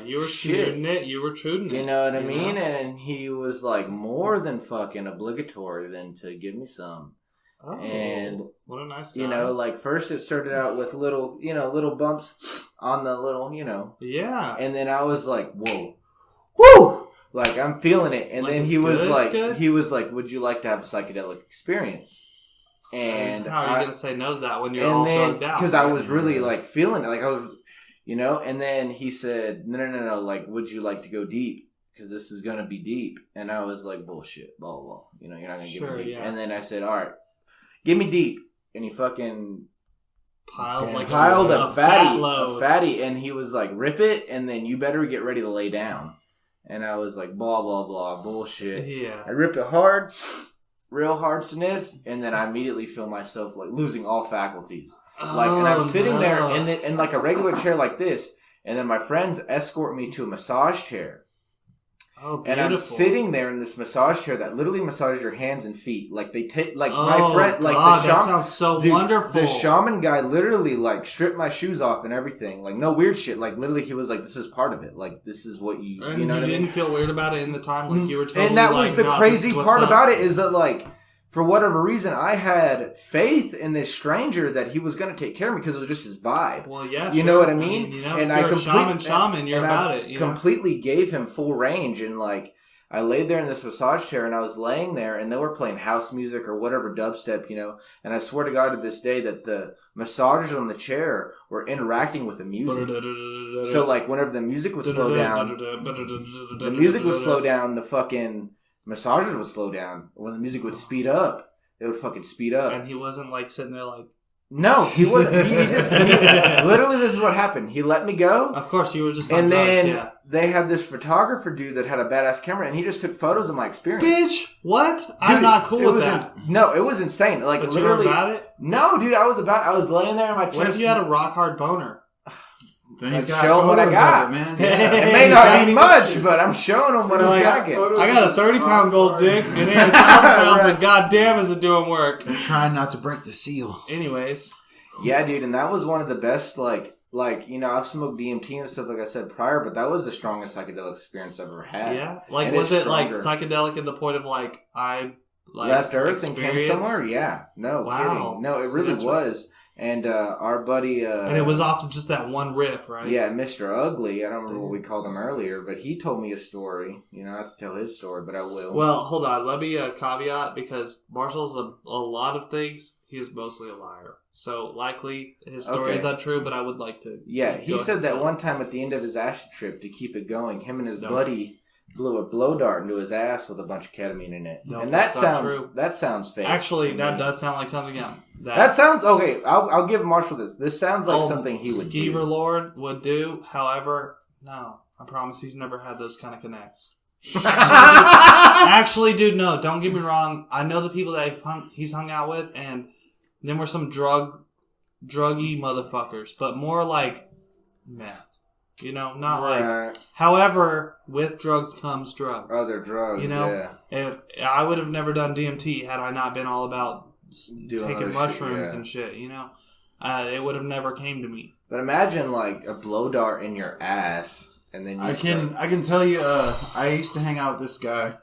you were shooting it. You were shooting it. You know what I mean? And he was like more than fucking obligatory than to give me some. Oh, and what a nice guy. Like first it started out with little bumps on the little, Yeah. And then I was like, whoa. Woo! Like I'm feeling it. And then he was like, would you like to have a psychedelic experience? And how are you going to say no to that when you're all drugged out? Because I was really like feeling it. Like I was, and then he said, no. Like, would you like to go deep? Because this is going to be deep. And I was like, bullshit, blah, blah, blah. You're not going to give me deep. Yeah. And then I said, all right, give me deep. And he fucking piled a fatty. And he was like, rip it. And then you better get ready to lay down. And I was like, blah, blah, blah, bullshit. Yeah. I ripped it hard. Real hard sniff, and then I immediately feel myself like losing all faculties. And I'm sitting there in like a regular chair like this, and then my friends escort me to a massage chair. Oh, beautiful. And I'm sitting there in this massage chair that literally massages your hands and feet. Like they take, like my friend, like God, the shaman. That sounds so wonderful. The shaman guy literally like stripped my shoes off and everything. Like no weird shit. Like literally he was like, "This is part of it. Like this is what you." And you know you what didn't I mean? feel weird about it in the time, like you were totally. And that like, was the nah, crazy part about it is that like. For whatever reason, I had faith in this stranger that he was going to take care of me because it was just his vibe. Well, yeah, you know what I mean? And if you're a shaman, you're about it. Completely gave him full range, and like I laid there in this massage chair, and I was laying there, and they were playing house music or whatever dubstep, And I swear to God, to this day, that the massagers on the chair were interacting with the music. So like whenever the music would slow down, the fucking massagers would slow down. When the music would speed up, they would fucking speed up. And he wasn't like sitting there like... No, he wasn't. Literally, this is what happened. He let me go. Of course, you were just on drugs, then they had this photographer dude that had a badass camera, and he just took photos of my experience. Bitch, what? Dude, I'm not cool with that. No, it was insane. Like, but literally, you were about it? No, dude, I was laying there in my chair. What if you had a rock hard boner? Then he's got show what I got, man. It may not be much, but I'm showing him what I'm got. I got a 30-pound gold dick, and then 1,000 pounds, but goddamn is it doing work. I'm trying not to break the seal. Anyways. Yeah, dude, and that was one of the best, like I've smoked DMT and stuff, like I said prior, but that was the strongest psychedelic experience I've ever had. Yeah? Like, was it, like, psychedelic in the point of, like, left Earth and came somewhere? Yeah. No, kidding. No, it really was. And our buddy... and it was off just that one rip, right? Yeah, Mr. Ugly. I don't remember what we called him earlier, but he told me a story. I have to tell his story, but I will. Well, hold on. Let me caveat, because Marshall's a lot of things. He is mostly a liar. So, likely, his story is untrue, but I would like to... Yeah, he said that one time at the end of his acid trip, to keep it going, him and his buddy... blew a blow dart into his ass with a bunch of ketamine in it. No, and that sounds fake. Actually, that does sound like something else. That sounds... Okay, I'll give Marshall this. This sounds like something he would do. Skeever Lord would do. However, no. I promise he's never had those kind of connects. Actually, dude, no. Don't get me wrong. I know the people that he's hung out with, and them were some druggy motherfuckers. But more like meth. Not like... However, with drugs comes drugs. Other drugs, If I would have never done DMT had I not been all about taking mushrooms and shit, it would have never came to me. But imagine, like, a blow dart in your ass, and then I can tell you, I used to hang out with this guy.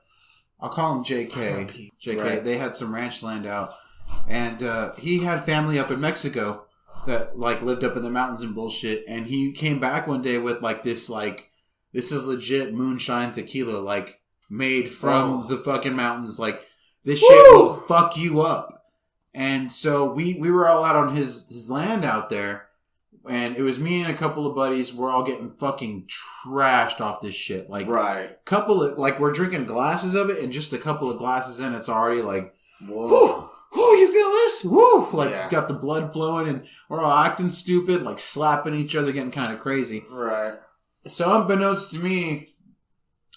I'll call him JK. JK, right. They had some ranch land out, and he had family up in Mexico that like lived up in the mountains and bullshit, and he came back one day with like this like this is legit moonshine tequila, like made from the fucking mountains. Like this shit will fuck you up. And so we were all out on his land out there. And it was me and a couple of buddies. We're all getting fucking trashed off this shit. Like, we're drinking glasses of it, and just a couple of glasses in, it's already like, whoa, you feel this? Woo! Like, got the blood flowing, and we're all acting stupid, like slapping each other, getting kind of crazy. Right. So, unbeknownst to me,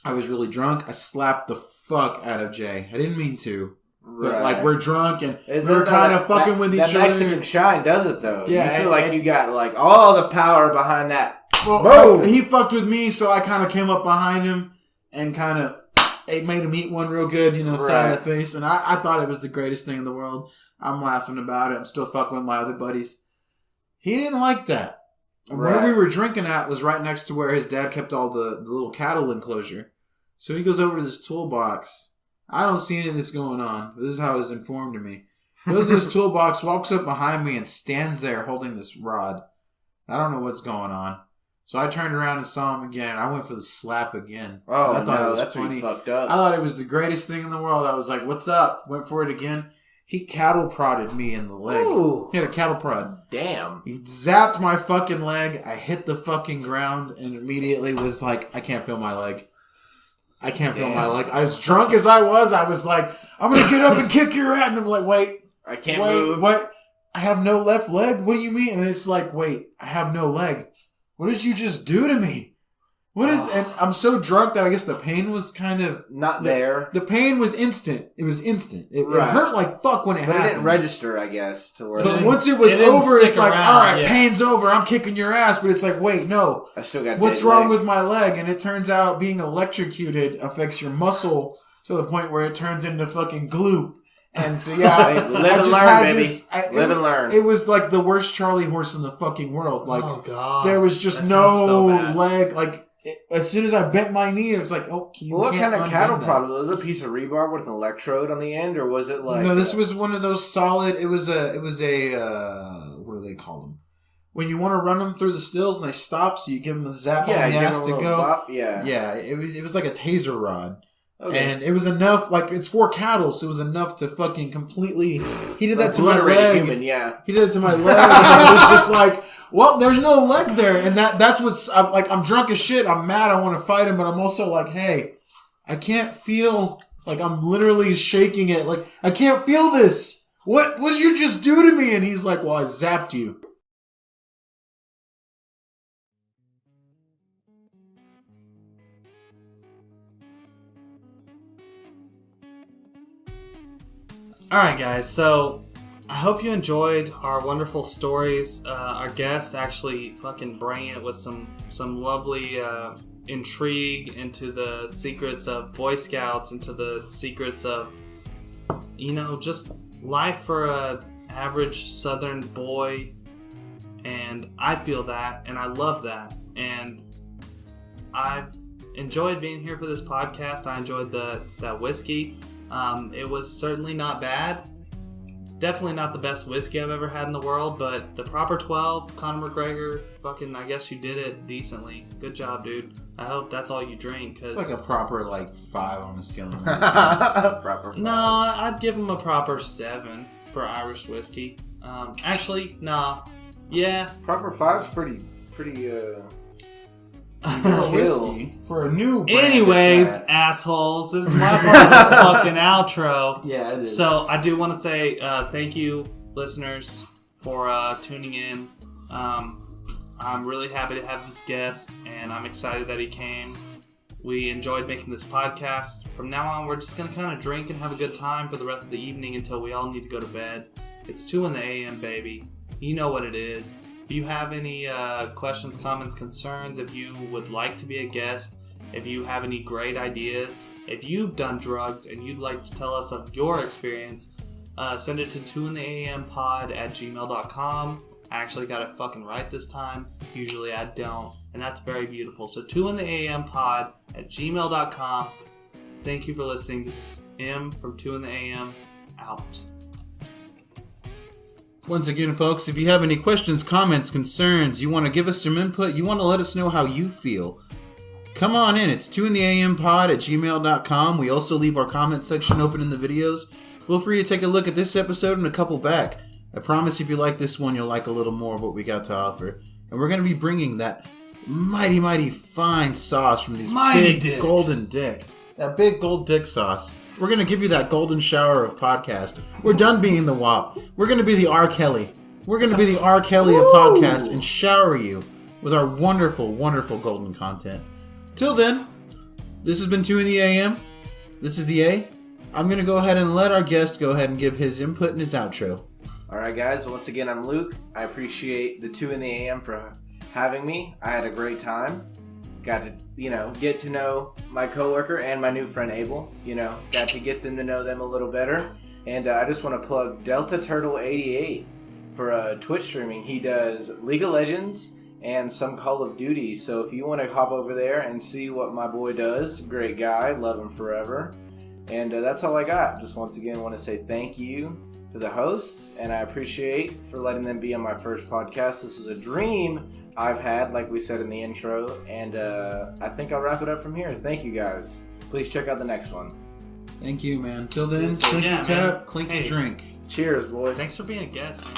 I was really drunk. I slapped the fuck out of Jay. I didn't mean to. But, like, we're drunk and we're kind of fucking with each other. That Mexican shine does it, though. Yeah. You feel like you got, like, all the power behind that. Well, he fucked with me, so I kind of came up behind him and kind of made him eat one real good, side of the face. And I thought it was the greatest thing in the world. I'm laughing about it. I'm still fucking with my other buddies. He didn't like that. And where we were drinking at was right next to where his dad kept all the little cattle enclosure. So he goes over to this toolbox. I don't see any of this going on. This is how it was informed to me. He goes to this toolbox, walks up behind me, and stands there holding this rod. I don't know what's going on. So I turned around and saw him again. I went for the slap again. Oh, I thought it was that's funny. really fucked up. I thought it was the greatest thing in the world. I was like, what's up? Went for it again. He cattle prodded me in the leg. Ooh. He had a cattle prod. Damn. He zapped my fucking leg. I hit the fucking ground and immediately was like, I can't feel my leg. I can't feel my leg. As drunk as I was like, I'm going to get up and kick your ass. And I'm like, wait. I can't move. What? I have no left leg? What do you mean? And it's like, wait, I have no leg. What did you just do to me? And I'm so drunk that I guess the pain was kind of... Not there. The pain was instant. It was instant. It hurt like fuck when it happened. It didn't register, I guess, to where... But once it was over, it's like, alright, pain's over. I'm kicking your ass. But it's like, wait, no. I still got what's wrong with my leg? And it turns out being electrocuted affects your muscle to the point where it turns into fucking glue. And so, yeah, live and learn, baby. Live and learn. It was like the worst Charlie horse in the fucking world. Like, oh, God. there was just no leg. Like, as soon as I bent my knee, it was like, oh, what kind of cattle prod was it? A piece of rebar with an electrode on the end, or was it like? No, this was one of those solid. It was a. What do they call them? When you want to run them through the stills and they stop, so you give them a zap on the ass to go. Bop, yeah. It was like a taser rod. Okay. And it was enough, like, it's for cattle, so it was enough to fucking completely... He did that to my leg. He did it to my leg, and it was just like, well, there's no leg there. And that's what's... I'm drunk as shit. I'm mad. I want to fight him, but I'm also like, hey, I can't feel... Like, I'm literally shaking it. Like, I can't feel this. What did you just do to me? And he's like, well, I zapped you. Alright guys, so I hope you enjoyed our wonderful stories. Our guest actually fucking bring it with some lovely intrigue into the secrets of Boy Scouts, into the secrets of, just life for a average Southern boy. And I feel that, and I love that. And I've enjoyed being here for this podcast. I enjoyed that whiskey. It was certainly not bad. Definitely not the best whiskey I've ever had in the world, but the proper 12, Conor McGregor, fucking, I guess you did it decently. Good job, dude. I hope that's all you drink. Cause it's like a proper, 5 on a scale of 1 to 10. Proper 5. No, I'd give him a proper 7 for Irish whiskey. Actually, nah. Yeah. Proper 5's pretty whiskey for a new brand. Anyways, assholes, this is my part of the fucking outro. Yeah, it is. So I do want to say thank you, listeners, for tuning in. I'm really happy to have this guest, and I'm excited that he came. We enjoyed making this podcast. From now on, we're just going to kind of drink and have a good time for the rest of the evening until we all need to go to bed. It's 2 in the AM, baby. You know what it is. If you have any questions, comments, concerns, if you would like to be a guest, if you have any great ideas, if you've done drugs and you'd like to tell us of your experience, send it to 2intheampod@gmail.com. I actually got it fucking right this time. Usually I don't, and that's very beautiful. So 2intheampod@gmail.com. Thank you for listening. This is M from 2 in the AM, out. Once again, folks, if you have any questions, comments, concerns, you want to give us some input, you want to let us know how you feel, come on in. It's 2intheAMpod@gmail.com. We also leave our comment section open in the videos. Feel free to take a look at this episode and a couple back. I promise if you like this one, you'll like a little more of what we got to offer. And we're going to be bringing that mighty, mighty fine sauce from these golden dick. That big gold dick sauce. We're going to give you that golden shower of podcast. We're done being the WAP. We're going to be the R. Kelly. We're going to be the R. Kelly of podcast and shower you with our wonderful, wonderful golden content. Till then, this has been 2intheAM. This is the A. I'm going to go ahead and let our guest go ahead and give his input and his outro. Alright guys, once again I'm Luke. I appreciate the 2intheAM for having me. I had a great time. Got to, get to know my coworker and my new friend Abel. Got to get them to know them a little better. And I just want to plug Delta Turtle 88 for Twitch streaming. He does League of Legends and some Call of Duty. So if you want to hop over there and see what my boy does, great guy, love him forever. And that's all I got. Just once again want to say thank you to the hosts, and I appreciate for letting them be on my first podcast. This was a dream I've had, like we said in the intro, and I think I'll wrap it up from here. Thank you guys. Please check out the next one. Thank you, man. Till then, clinky tap, clinky drink. Cheers, boys. Thanks for being a guest, man.